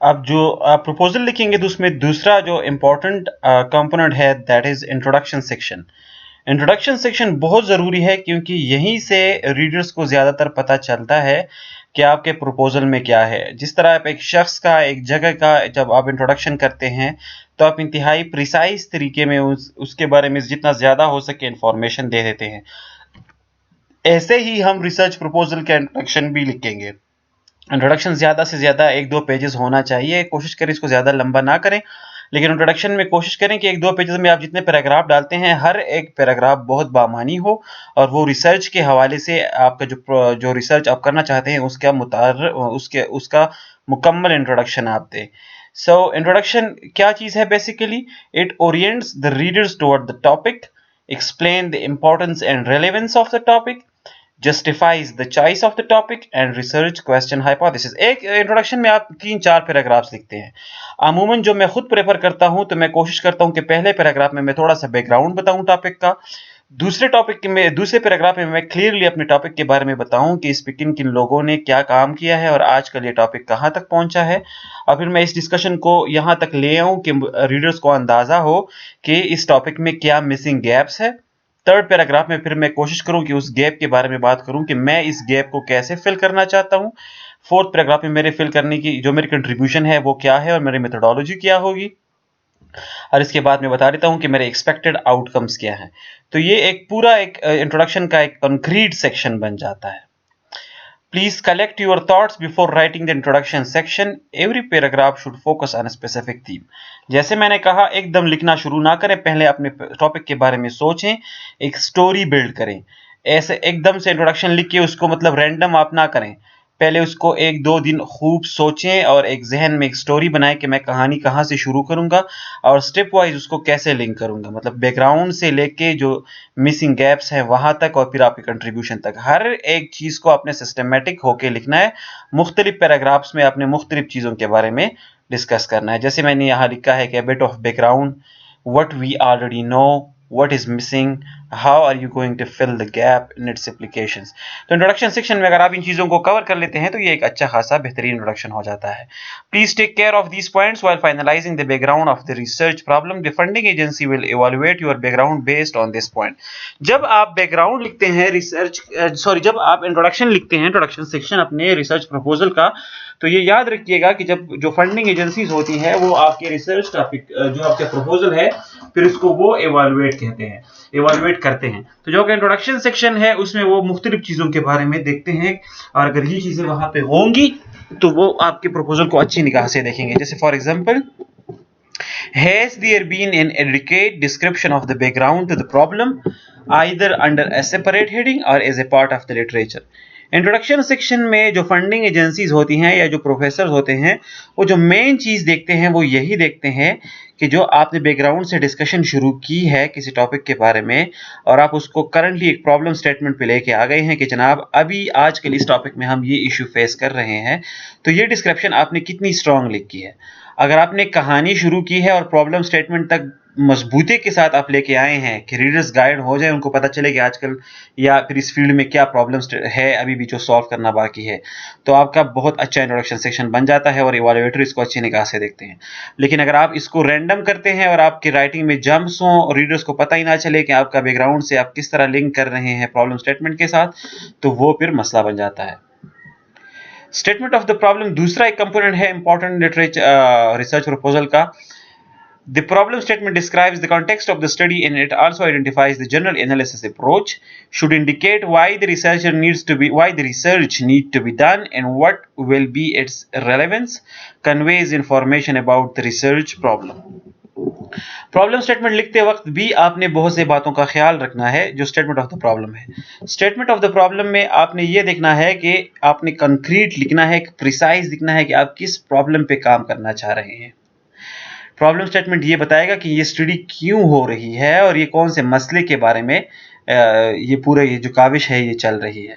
अब जो आप प्रपोजल लिखेंगे तो उसमें दूसरा जो इम्पोर्टेंट कंपोनेंट है that is introduction section. Introduction section बहुत ज़रूरी है क्योंकि यहीं से रीडर्स को ज़्यादातर पता चलता है कि आपके प्रपोजल में क्या है। जिस तरह आप एक शख्स का, एक जगह का जब आप इंट्रोडक्शन करते हैं तो आप इंतहाई प्रिसाइज तरीके में उसके बारे में जितना ज़्यादा हो सके इंफॉर्मेशन दे देते हैं। ऐसे ही हम रिसर्च प्रपोजल का इंट्रोडक्शन भी लिखेंगे। इंट्रोडक्शन ज़्यादा से ज़्यादा 1-2 पेजेस होना चाहिए। कोशिश करें इसको ज़्यादा लंबा ना करें, लेकिन इंट्रोडक्शन में कोशिश करें कि 1-2 पेजेस में आप जितने पैराग्राफ डालते हैं हर एक पैराग्राफ बहुत बामानी हो और वो रिसर्च के हवाले से आपका जो रिसर्च आप करना चाहते हैं उसका मुकम्मल इंट्रोडक्शन आप दें। सो इंट्रोडक्शन क्या चीज़ है basically? It orients the readers toward the topic, explain the importance and relevance of the topic, justifies the choice of the topic and research question hypothesis। एक इंट्रोडक्शन में आप 3-4 पैराग्राफ्स लिखते हैं। अमूमन जो मैं खुद प्रेफर करता हूं तो मैं कोशिश करता हूं कि पहले पैराग्राफ में मैं थोड़ा सा बैकग्राउंड बताऊं टॉपिक का, दूसरे पैराग्राफ में मैं क्लियरली अपने टॉपिक के बारे में बताऊं कि इस पे किन किन लोगों ने क्या काम किया है और आजकल ये टॉपिक कहां तक पहुंचा है, और फिर मैं इस डिस्कशन को यहां तक ले आऊं कि रीडर्स को अंदाजा हो कि इस टॉपिक में क्या मिसिंग गैप्स है। थर्ड पैराग्राफ में फिर मैं कोशिश करूं कि उस गैप के बारे में बात करूं कि मैं इस गैप को कैसे फिल करना चाहता हूं। फोर्थ पैराग्राफ में मेरे फिल करने की जो मेरी कंट्रीब्यूशन है वो क्या है और मेरी मेथोडोलॉजी क्या होगी, और इसके बाद मैं बता देता हूं कि मेरे एक्सपेक्टेड आउटकम्स क्या हैं। तो ये एक पूरा एक इंट्रोडक्शन का एक कंक्रीट सेक्शन बन जाता है। Please collect your thoughts before writing the introduction section. Every paragraph should focus on a specific theme. जैसे मैंने कहा, एकदम लिखना शुरू ना करें, पहले अपने टॉपिक के बारे में सोचें, एक स्टोरी बिल्ड करें। ऐसे एकदम से इंट्रोडक्शन लिख के उसको मतलब रैंडम आप ना करें। पहले उसको 1-2 दिन खूब सोचें और एक जहन में एक स्टोरी बनाएं कि मैं कहानी कहाँ से शुरू करूंगा और स्टेप वाइज उसको कैसे लिंक करूंगा, मतलब बैकग्राउंड से लेके जो मिसिंग गैप्स हैं वहां तक और फिर आपके कंट्रीब्यूशन तक, हर एक चीज को आपने सिस्टमेटिक होके लिखना है। मुख्तलिफ पैराग्राफ्स में आपने मुख्तलिफ चीजों के बारे में डिस्कस करना है। जैसे मैंने यहाँ लिखा है कि bit of background, what we already know, what is missing, how are you going to fill the gap in its applications। तो इंट्रोडक्शन सेक्शन में अगर आप इन चीजों को कवर कर लेते हैं तो ये एक अच्छा खासा बेहतरीन इंट्रोडक्शन हो जाता है। Please take care of these points while finalising the background of the research problem. The funding agency will evaluate your background based on this point. जब आप बैकग्राउंड लिखते हैं जब आप इंट्रोडक्शन लिखते हैं, इंट्रोडक्शन सेक्शन अपने रिसर्च प्रपोजल का, तो ये याद रखिएगा कि जब जो फंडिंग एजेंसीज होती हैं वो आपके रिसर्च टॉपिक जो आपका प्रपोजल है फिर उसको वो इवैल्यूएट करते हैं। तो जो इंट्रोडक्शन सेक्शन है उसमें वो मुख्तलिफ चीजों के बारे में देखते हैं और अगर ये चीजें वहां पे होंगी तो वो आपके प्रपोजल को अच्छी निगाह से देखेंगे। जैसे for example, has there been an adequate description of the background to the problem either under a separate heading or as a part of the literature। Introduction section में जो फंडिंग एजेंसीज होती हैं या जो प्रोफेसर होते हैं वो जो मेन चीज देखते हैं वो यही देखते हैं कि जो आपने बैकग्राउंड से डिस्कशन शुरू की है किसी टॉपिक के बारे में और आप उसको करंटली एक प्रॉब्लम स्टेटमेंट पे लेके आ गए हैं कि जनाब अभी आजकल इस टॉपिक में हम ये इशू फेस कर रहे हैं, तो ये डिस्क्रिप्शन आपने कितनी स्ट्रांग लिखी है। अगर आपने कहानी शुरू की है और प्रॉब्लम स्टेटमेंट तक मजबूती के साथ आप लेके आए हैं कि रीडर्स गाइड हो जाए, उनको पता चले कि आजकल या फिर इस फील्ड में क्या प्रॉब्लम्स है अभी भी जो सॉल्व करना बाकी है, तो आपका बहुत अच्छा इंट्रोडक्शन सेक्शन बन जाता है और इवैल्यूएटर इसको अच्छी निगाह से देखते हैं। लेकिन अगर आप इसको रैंडम करते हैं और आपकी राइटिंग में जंप्स हों और रीडर्स को पता ही ना चले कि आपका बैकग्राउंड से आप किस तरह लिंक कर रहे हैं प्रॉब्लम स्टेटमेंट के साथ, तो वो फिर मसला बन जाता है। स्टेटमेंट ऑफ द प्रॉब्लम दूसरा एक कंपोनेंट है इंपॉर्टेंट लिटरेचर रिसर्च प्रपोजल का। The problem statement describes the context of the study and it also identifies the general analysis approach, should indicate why the research need to be done and what will be its relevance, conveys information about the research problem। Problem statement लिखते वक्त भी आपने बहुत सी बातों का ख्याल रखना है जो स्टेटमेंट ऑफ द प्रॉब्लम है। स्टेटमेंट ऑफ द प्रॉब्लम में आपने ये देखना है कि आपने कंक्रीट लिखना है, प्रिसाइज लिखना है कि आप किस प्रॉब्लम पे काम करना चाह रहे हैं। प्रॉब्लम स्टेटमेंट ये बताएगा कि ये स्टडी क्यों हो रही है और ये कौन से मसले के बारे में ये जो काविश है ये चल रही है।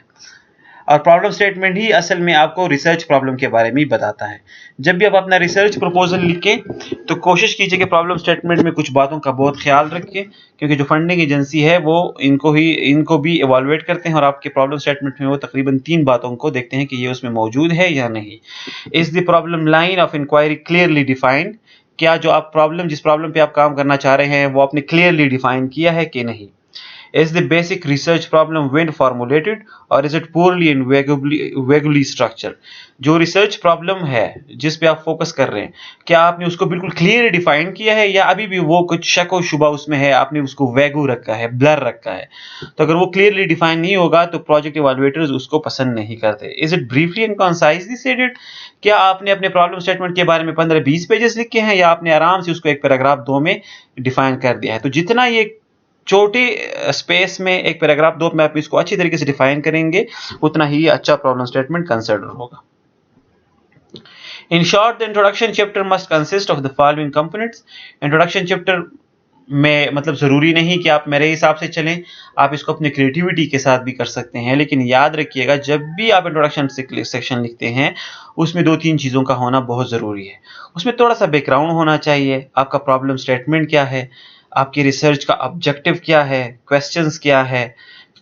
और प्रॉब्लम स्टेटमेंट ही असल में आपको रिसर्च प्रॉब्लम के बारे में बताता है। जब भी आप अपना रिसर्च प्रपोजल लिखें तो कोशिश कीजिए कि प्रॉब्लम स्टेटमेंट में कुछ बातों का बहुत ख्याल रखें, क्योंकि जो फंडिंग एजेंसी है वो इनको भी इवैल्यूएट करते हैं और आपके प्रॉब्लम स्टेटमेंट में वो तकरीबन 3 बातों को देखते हैं कि ये उसमें मौजूद है या नहीं। Is the problem line of inquiry clearly defined, क्या जो आप जिस प्रॉब्लम पे आप काम करना चाह रहे हैं वो आपने क्लियरली डिफाइन किया है कि नहीं। Is the basic research problem well formulated or is it poorly and vaguely structured? जो रिसर्च प्रॉब्लम है जिस पे आप फोकस कर रहे हैं, क्या आपने उसको बिल्कुल क्लियर डिफाइन किया है या अभी भी वो कुछ शक और शुबा उसमें है, आपने उसको वैगू रखा है, ब्लर रखा है। तो अगर वो क्लियरली डिफाइन नहीं होगा तो प्रोजेक्ट इवैल्यूएटर्स उसको पसंद नहीं करते। Is it briefly and concisely stated, क्या आपने अपने प्रॉब्लम स्टेटमेंट के बारे में 15-20 पेजेस लिखे हैं या आपने आराम से उसको एक पैराग्राफ 2 में डिफाइन कर दिया है। तो जितना ये छोटे स्पेस में एक पैराग्राफ 2 में आप इसको अच्छी तरीके से डिफाइन करेंगे, उतना ही अच्छा प्रॉब्लम स्टेटमेंट कंसिडर होगा। In short, the introduction chapter must consist of the following components. Introduction chapter में मतलब ज़रूरी नहीं कि आप मेरे हिसाब से चलें, आप इसको अपनी क्रिएटिविटी के साथ भी कर सकते हैं, लेकिन याद रखिएगा जब भी आप इंट्रोडक्शन सेक्शन लिखते हैं उसमें 2-3 चीज़ों का होना बहुत ज़रूरी है। उसमें थोड़ा सा बैकग्राउंड होना चाहिए, आपका प्रॉब्लम स्टेटमेंट क्या है, आपकी रिसर्च का ऑब्जेक्टिव क्या है, क्वेश्चंस क्या है,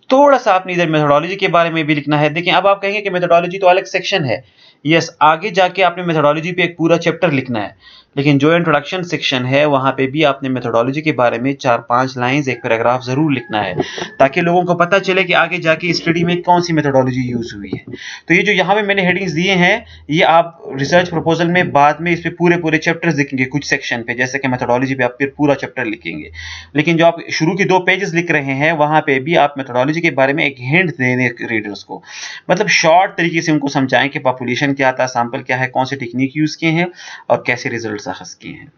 थोड़ा सा आपने इधर मेथोडोलॉजी के बारे में भी लिखना है। देखिए अब आप कहेंगे कि मेथोडोलॉजी तो अलग सेक्शन है, यस, आगे जाके आपने मेथोडोलॉजी पे एक पूरा चैप्टर लिखना है, लेकिन जो इंट्रोडक्शन सेक्शन है वहां पे भी आपने मेथोडोलॉजी के बारे में 4-5 लाइंस एक पैराग्राफ जरूर लिखना है, ताकि लोगों को पता चले कि आगे जाके स्टडी में कौन सी मेथोडोलॉजी यूज हुई है। तो ये जो यहाँ पे मैंने हेडिंग्स दिए हैं, ये आप रिसर्च प्रपोजल में बाद में इस पे पूरे चैप्टर्स लिखेंगे कुछ सेक्शन पे, जैसे कि मेथोडोलॉजी पे आप फिर पूरा चैप्टर लिखेंगे, लेकिन जो आप शुरू की 2 पेजेस लिख रहे हैं वहां पे भी आप मेथोडोलॉजी के बारे में एक हिंट देने रीडर्स को, मतलब शॉर्ट तरीके से उनको समझाएं कि पॉपुलेशन क्या था, सैंपल क्या है, कौन से टेक्निक यूज किए हैं और कैसे रिजल्ट हासिल किए हैं।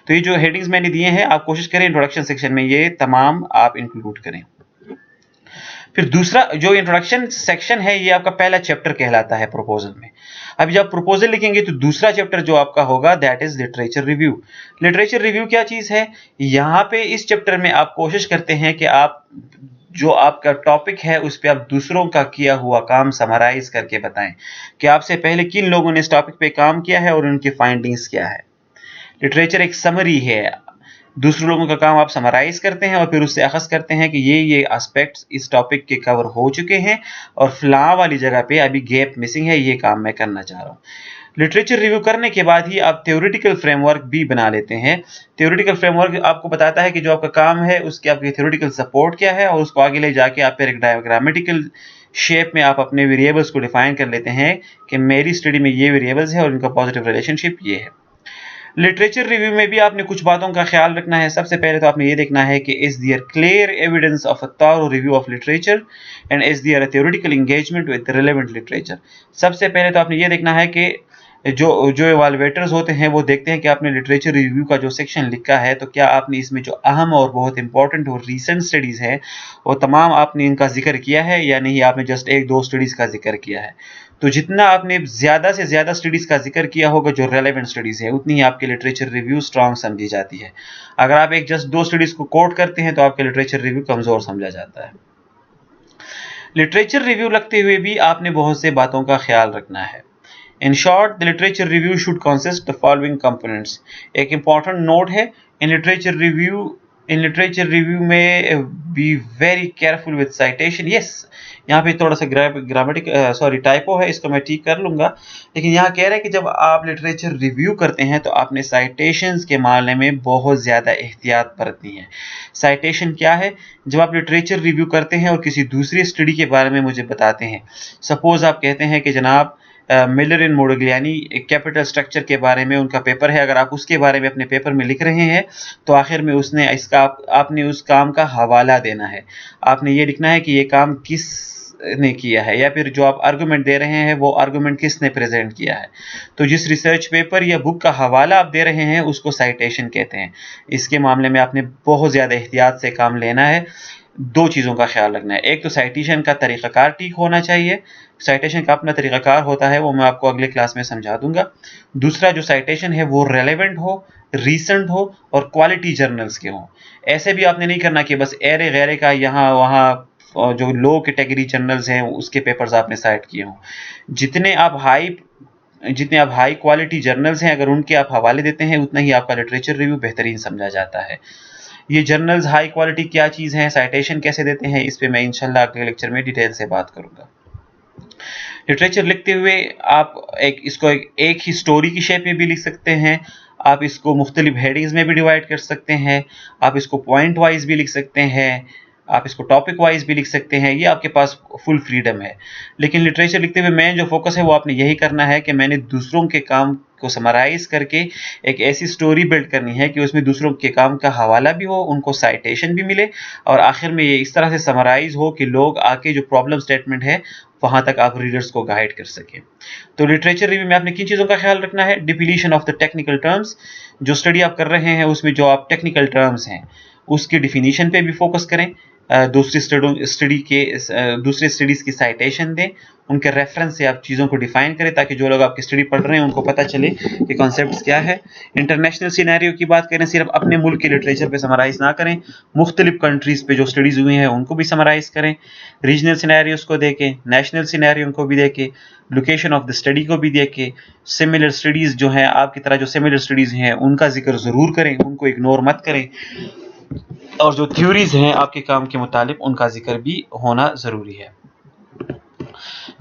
तो ये जो हेडिंग्स मैंने दिए हैं आप कोशिश करें इंट्रोडक्शन सेक्शन में ये तमाम आप इंक्लूड करें। फिर दूसरा जो इंट्रोडक्शन सेक्शन है ये आपका पहला चैप्टर कहलाता है प्रपोजल में। अब जब प्रपोजल लिखेंगे तो दूसरा चैप्टर जो आपका होगा that is literature review. Literature review क्या चीज है, यहाँ पे इस चैप्टर में आप कोशिश करते हैं कि आप जो आपका टॉपिक है उस पर आप दूसरों का किया हुआ काम समराइज करके बताएं कि आपसे पहले किन लोगों ने इस टॉपिक पे काम किया है और उनकी फाइंडिंग्स क्या है। लिटरेचर एक समरी है, दूसरे लोगों का काम आप समराइज करते हैं और फिर उससे अखज़ करते हैं कि ये एस्पेक्ट्स इस टॉपिक के कवर हो चुके हैं और फलां वाली जगह पे अभी गैप मिसिंग है, ये काम मैं करना चाह रहा हूँ। लिटरेचर रिव्यू करने के बाद ही आप थ्योरेटिकल फ्रेमवर्क भी बना लेते हैं। थ्योरेटिकल फ्रेमवर्क आपको बताता है कि जो आपका काम है उसके आपकी थ्योरेटिकल सपोर्ट क्या है और उसको आगे ले जाके आप फिर एक डायग्रामेटिकल शेप में आप अपने वेरिएबल्स को डिफाइन कर लेते हैं कि मेरी स्टडी में ये वेरिएबल्स है और इनका पॉजिटिव रिलेशनशिप ये है। लिटरेचर रिव्यू में भी आपने कुछ बातों का ख्याल रखना है। सबसे पहले तो आपने ये देखना है कि is there clear evidence of a thorough review of literature and is there a theoretical engagement with relevant literature. सबसे पहले तो आपने ये देखना है कि जो इवैल्यूएटर्स होते हैं वो देखते हैं कि आपने लिटरेचर रिव्यू का जो सेक्शन लिखा है तो क्या आपने इसमें जो अहम और बहुत इंपॉर्टेंट और रीसेंट स्टडीज हैं वो तमाम आपने इनका जिक्र किया है या नहीं, आपने जस्ट 1-2 स्टडीज का जिक्र किया है। तो जितना आपने ज़्यादा से ज़्यादा स्टडीज़ का जिक्र किया होगा जो रेलेवेंट स्टडीज़ है, उतनी ही आपकी लिटरेचर रिव्यू स्ट्रांग समझी जाती है। अगर आप एक जस्ट 2 स्टडीज़ को कोट करते हैं तो आपका लिटरेचर रिव्यू कमज़ोर समझा जाता है। लिटरेचर रिव्यू लगते हुए भी आपने बहुत से बातों का ख्याल रखना है। In short, the literature review should consist the following components. एक important note है, in literature review में be very careful with citation. Yes, यहाँ पे थोड़ा सा ग्रामेटिक टाइपो है, इसको मैं ठीक कर लूँगा, लेकिन यहाँ कह रहा है कि जब आप लिटरेचर रिव्यू करते हैं तो आपने साइटेशंस के मामले में बहुत ज़्यादा एहतियात बरतनी है। साइटेशन क्या है, जब आप लिटरेचर रिव्यू करते हैं और किसी दूसरी स्टडी के बारे में मुझे बताते हैं, सपोज आप कहते हैं कि जनाब मिलर एंड मोडिग्लियानी कैपिटल स्ट्रक्चर के बारे में उनका पेपर है, अगर आप उसके बारे में अपने पेपर में लिख रहे हैं तो आखिर में उसने इसका आपने उस काम का हवाला देना है, आपने ये लिखना है कि ये काम किस ने किया है या फिर जो आप आर्गुमेंट दे रहे हैं वो आर्गुमेंट किसने प्रेजेंट किया है। तो जिस रिसर्च पेपर या बुक का हवाला आप दे रहे हैं उसको साइटेशन कहते हैं। इसके मामले में आपने बहुत ज़्यादा एहतियात से काम लेना है। 2 चीज़ों का ख्याल रखना है, एक तो साइटेशन का तरीक़ाकार ठीक होना चाहिए, साइटेशन का अपना तरीक़ाकार होता है वो मैं आपको अगले क्लास में समझा दूंगा। दूसरा जो साइटेशन है वो रेलेवेंट हो, रीसेंट हो और क्वालिटी जर्नल्स के हों। ऐसे भी आपने नहीं करना कि बस एरे गैरे का यहाँ वहाँ जो लो कैटेगरी जर्नल्स हैं उसके पेपर्स आपने साइट किए हों। जितने आप हाई क्वालिटी जर्नल्स हैं अगर उनके आप हवाले देते हैं उतना ही आपका लिटरेचर रिव्यू बेहतरीन समझा जाता है। ये जर्नल्स हाई क्वालिटी क्या चीज़ है, साइटेशन कैसे देते हैं, इस पे मैं इंशाल्लाह अगले लेक्चर में डिटेल से बात करूंगा। लिटरेचर लिखते हुए आप इसको एक ही स्टोरी की शेप में भी लिख सकते हैं, आप इसको मुख्तलिफ हेडिंग्स में भी डिवाइड कर सकते हैं, आप इसको पॉइंट वाइज भी लिख सकते हैं, आप इसको टॉपिक वाइज भी लिख सकते हैं, ये आपके पास फुल फ्रीडम है। लेकिन लिटरेचर लिखते हुए मेन जो फोकस है वो आपने यही करना है कि मैंने दूसरों के काम को समराइज करके एक ऐसी स्टोरी बिल्ड करनी है कि उसमें दूसरों के काम का हवाला भी हो, उनको साइटेशन भी मिले और आखिर में ये इस तरह से समराइज हो कि लोग आके जो प्रॉब्लम स्टेटमेंट है वहां तक आप रीडर्स को गाइड कर सकें। तो लिटरेचर रिव्यू में आपने किन चीज़ों का ख्याल रखना है? Definition of the technical terms, जो स्टडी आप कर रहे हैं उसमें जो आप टेक्निकल टर्म्स हैं उसकी डिफिनीशन पे भी फोकस करें। दूसरी स्टडीज़ की साइटेशन दें, उनके रेफरेंस से आप चीज़ों को डिफाइन करें ताकि जो लोग आपकी स्टडी पढ़ रहे हैं उनको पता चले कि कॉन्सेप्ट्स क्या है। इंटरनेशनल सिनेरियो की बात करें, सिर्फ अपने मुल्क के लिटरेचर पे समराइज ना करें, मुख्तलिफ कंट्रीज़ पे जो स्टडीज़ हुई हैं उनको भी समराइज करें। रीजनल सिनेरियोज़ को देखें, नेशनल सिनेरियो को भी देखें, लोकेशन ऑफ द स्टडी को भी देखें, सिमिलर स्टडीज़ जो हैं आपकी तरह जो सिमिलर स्टडीज़ हैं उनका जिक्र ज़रूर करें, उनको इग्नोर मत करें, और जो थ्योरीज हैं आपके काम के मुतालिक उनका जिक्र भी होना ज़रूरी है।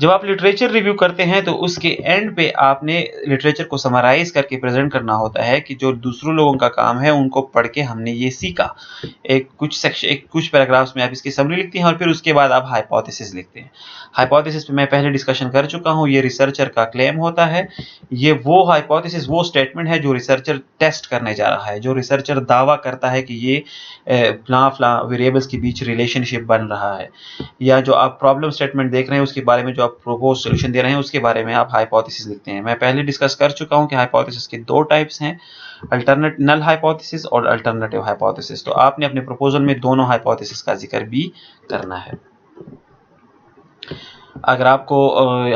जब आप लिटरेचर रिव्यू करते हैं तो उसके एंड पे आपने लिटरेचर को समराइज करके प्रेजेंट करना होता है कि जो दूसरों लोगों का काम है उनको पढ़ के हमने ये सीखा। कुछ पैराग्राफ्स में आप इसकी समरी लिखते हैं और फिर उसके बाद आप हाइपोथेसिस लिखते हैं। हाइपोथेसिस पे मैं पहले डिस्कशन कर चुका हूँ, ये रिसर्चर का क्लेम होता है। ये वो हाइपोथेसिस वो स्टेटमेंट है जो रिसर्चर टेस्ट करने जा रहा है, जो रिसर्चर दावा करता है कि ये फला वेरिएबल्स के बीच रिलेशनशिप बन रहा है, या जो आप प्रॉब्लम स्टेटमेंट देख रहे हैं उसके बारे में जो आप प्रोपोज सोल्यूशन दे रहे हैं उसके बारे में आप हाइपोथेसिस लिखते हैं। मैं पहले डिस्कस कर चुका हूं कि हाइपोथेसिस के दो टाइप्स हैं, अल्टरनेट नल हाइपोथेसिस और अल्टरनेटिव हाइपोथेसिस। तो आपने अपने प्रपोजल में दोनों हाइपोथेसिस का जिक्र भी करना है। अगर आपको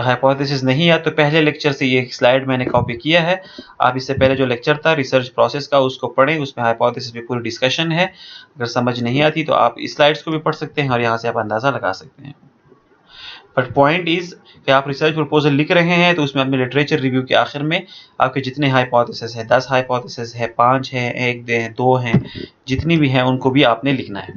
हाइपोथेसिस नहीं है तो पहले लेक्चर से ये स्लाइड मैंने कॉपी किया है, आप इससे पहले जो लेक्चर था रिसर्च प्रोसेस का उसको पढ़ें, उसमें हाइपोथेसिस पे पूरी डिस्कशन है। अगर समझ नहीं आती तो आप इस स्लाइड्स को भी पढ़ सकते हैं और यहाँ से आप अंदाज़ा लगा सकते हैं। बट पॉइंट इज कि आप रिसर्च प्रपोजल लिख रहे हैं तो उसमें अपने लिटरेचर रिव्यू के आखिर में आपके जितने हाइपोथेसिस है, 10 हाइपोथेसिस है, 5 है, 1 है, 2 हैं, जितनी भी हैं उनको भी आपने लिखना है।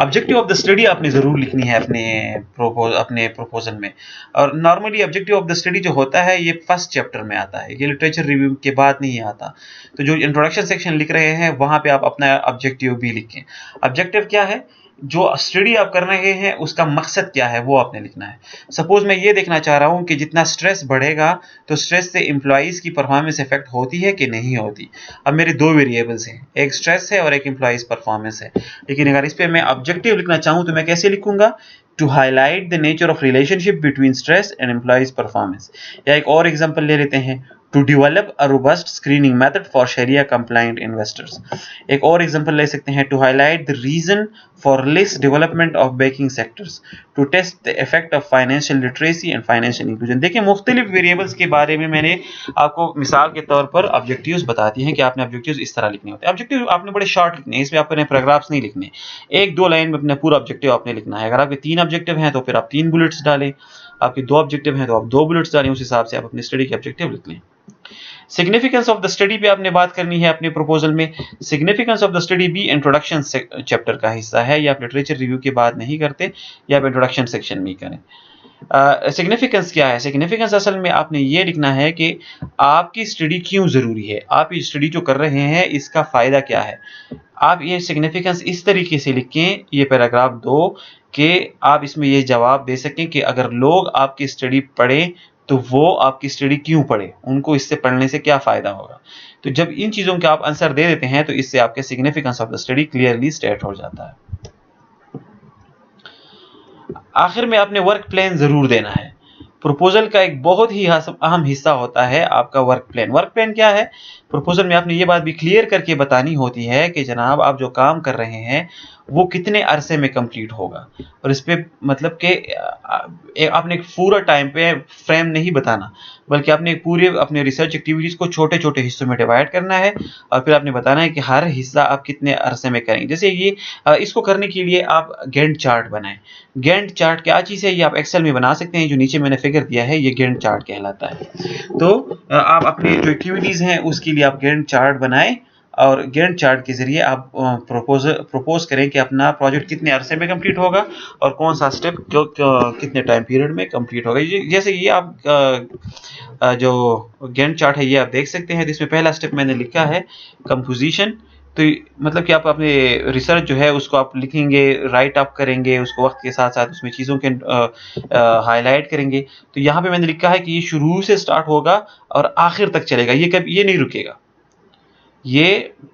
ऑब्जेक्टिव ऑफ द स्टडी आपने ज़रूर लिखनी है अपने प्रपोजल में। और normally objective of the study जो होता है ये फर्स्ट चैप्टर में आता है, ये लिटरेचर रिव्यू के बाद नहीं आता। तो जो इंट्रोडक्शन सेक्शन लिख रहे हैं वहाँ पे आप अपना ऑब्जेक्टिव भी लिखें। ऑब्जेक्टिव क्या है? जो स्टडी आप कर रहे हैं उसका मकसद क्या है वो आपने लिखना है। सपोज मैं ये देखना चाह रहा हूँ कि जितना स्ट्रेस बढ़ेगा तो स्ट्रेस से एम्प्लॉइज़ की परफॉर्मेंस इफेक्ट होती है कि नहीं होती। अब मेरे दो वेरिएबल्स हैं, एक स्ट्रेस है और एक एम्प्लॉइज़ परफॉर्मेंस है। लेकिन अगर इस पर मैं ऑब्जेक्टिव लिखना चाहूँ तो मैं कैसे लिखूंगा? To highlight the nature of relationship between stress and employees performance. या एक और एग्जांपल ले लेते हैं, to develop a robust screening method for sharia compliant investors. एक और एग्जांपल ले सकते हैं, to highlight the reason for less development of banking sectors, to test the effect of financial literacy and financial inclusion. देखिए मुख्तलिफ variables के बारे में मैंने आपको मिसाल के तौर पर ऑब्जेक्टिव्स बताती हैं कि आपने ऑब्जेक्टिव्स इस तरह लिखने होते हैं। ऑब्जेक्टिव आपने बड़े शॉर्ट लिखने हैं, इसमें आपने पैराग्राफ्स नहीं लिखने, 1-2 लाइन में अपना पूरा ऑब्जेक्टिव आपने लिखना है। अगर आपके 3 ऑब्जेक्टिव हैं तो फिर आप 3 बुलेट्स डालें, आपके 2 ऑब्जेक्टिव हैं तो आप 2 बुलेट्स डालें, उस हिसाब से आप अपनी स्टडी के ऑब्जेक्टिव लिख लें। सिग्निफिकेंस ऑफ द स्टडी पे आपने बात करनी है अपने प्रपोजल में। सिग्निफिकेंस ऑफ द स्टडी भी इंट्रोडक्शन चैप्टर का हिस्सा है, या आप लिटरेचर रिव्यू के बाद नहीं करते या आप इंट्रोडक्शन सेक्शन में करें। सिग्निफिकेंस क्या है? सिग्निफिकेंस असल में आपने ये लिखना है कि आपकी स्टडी क्यों ज़रूरी है, आप ये स्टडी जो कर रहे हैं इसका फ़ायदा क्या है। आप ये सिग्निफिकेंस इस तरीके से लिखें, ये पैराग्राफ 2, कि आप इसमें ये जवाब दे सकें कि अगर लोग आपकी स्टडी पढ़ें तो वो आपकी स्टडी क्यों पढ़े, उनको इससे पढ़ने से क्या फ़ायदा होगा। तो जब इन चीज़ों के आप आंसर दे देते हैं तो इससे आपके significance of the study clearly state हो जाता है। आखिर में आपने वर्क प्लान ज़रूर देना है। प्रपोजल का एक बहुत ही अहम हिस्सा होता है आपका वर्क प्लान। वर्क प्लान क्या है? प्रपोजल में आपने ये बात भी क्लियर करके बतानी होती है कि जनाब आप जो काम कर रहे हैं वो कितने अरसे में कंप्लीट होगा, और इस पे मतलब कि आपने एक पूरा टाइम पे फ्रेम नहीं बताना, बल्कि आपने पूरे अपने रिसर्च एक्टिविटीज को छोटे छोटे हिस्सों में डिवाइड करना है, और फिर आपने बताना है कि हर हिस्सा आप कितने अरसे में करेंगे। जैसे ये इसको करने के लिए आप गैंट चार्ट बनाएं। गैंट चार्ट क्या चीज़ है, ये आप एक्सेल में बना सकते हैं। जो नीचे मैंने फिगर दिया है ये गैंट चार्ट कहलाता है। तो आप अपने जो एक्टिविटीज़ हैं उसके लिए आप गैंट चार्ट बनाएं, और गैंट चार्ट के जरिए आप प्रपोज करें कि अपना प्रोजेक्ट कितने अरसे में कंप्लीट होगा और कौन सा स्टेप कितने टाइम पीरियड में कंप्लीट होगा। जैसे ये आप जो गैंट चार्ट है ये आप देख सकते हैं। इसमें पहला स्टेप मैंने लिखा है कंपोजिशन। तो मतलब कि आप अपने रिसर्च जो है उसको आप लिखेंगे, राइट अप करेंगे, उसको वक्त के साथ साथ उसमें चीज़ों के हाईलाइट करेंगे। तो यहाँ पे मैंने लिखा है कि ये शुरू से स्टार्ट होगा और आखिर तक चलेगा, ये कभी ये नहीं रुकेगा। ये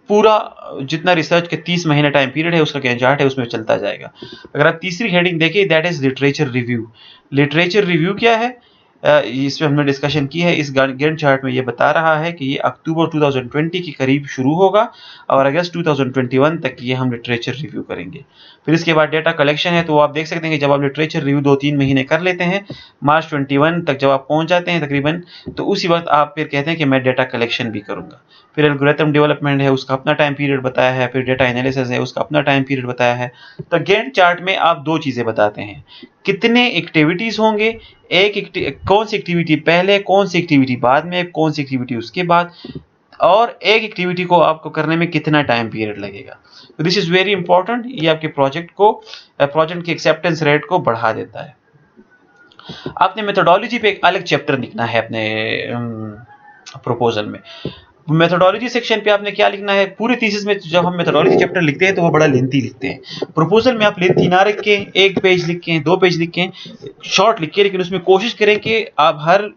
पूरा जितना रिसर्च के 30 महीने टाइम पीरियड है उसका गैंट चार्ट है उसमें चलता जाएगा। अगर आप तीसरी हेडिंग देखिए, that is literature review. Literature review क्या है, इस पे हमने डिस्कशन की है। इस गैंट चार्ट में ये बता रहा है कि ये अक्टूबर 2020 के करीब शुरू होगा और अगस्त 2021 तक ये हम लिटरेचर रिव्यू करेंगे। फिर इसके बाद डेटा कलेक्शन है। तो आप देख सकते हैं कि जब आप लिटरेचर रिव्यू 2-3 महीने कर लेते हैं, मार्च 21 तक जब आप पहुंच जाते हैं तकरीबन, तो उसी वक्त आप फिर कहते हैं कि मैं डेटा कलेक्शन भी करूंगा। फिर एल्गोरिथम डेवलपमेंट है, उसका अपना टाइम पीरियड बताया है। फिर डेटा एनालिसिस है, उसका अपना टाइम पीरियड बताया है। तो गैंट चार्ट में आप दो चीजें बताते हैं, कितने एक्टिविटीज होंगे, कौन सी एक्टिविटी पहले, कौन सी एक्टिविटी बाद में, कौन सी एक्टिविटी उसके बाद, और एक एक्टिविटी को आपको करने में कितना टाइम पीरियड लगेगा। तो दिस इज वेरी इंपॉर्टेंट। ये आपके प्रोजेक्ट की एक्सेप्टेंस रेट को बढ़ा देता है। आपने मेथोडोलॉजी पे एक अलग चैप्टर लिखना है अपने प्रपोजल में। मेथोडोलॉजी सेक्शन पे आपने क्या लिखना है, पूरे थीसिस में जब हम मेथोडोलॉजी चैप्टर लिखते हैं तो वो बड़ा लेंथी लिखते हैं। प्रपोजल में आप लेंथी ना लिख के 1 पेज लिख के 2 पेज लिख के शॉर्ट लिख के, लेकिन उसमें कोशिश करें कि आप हर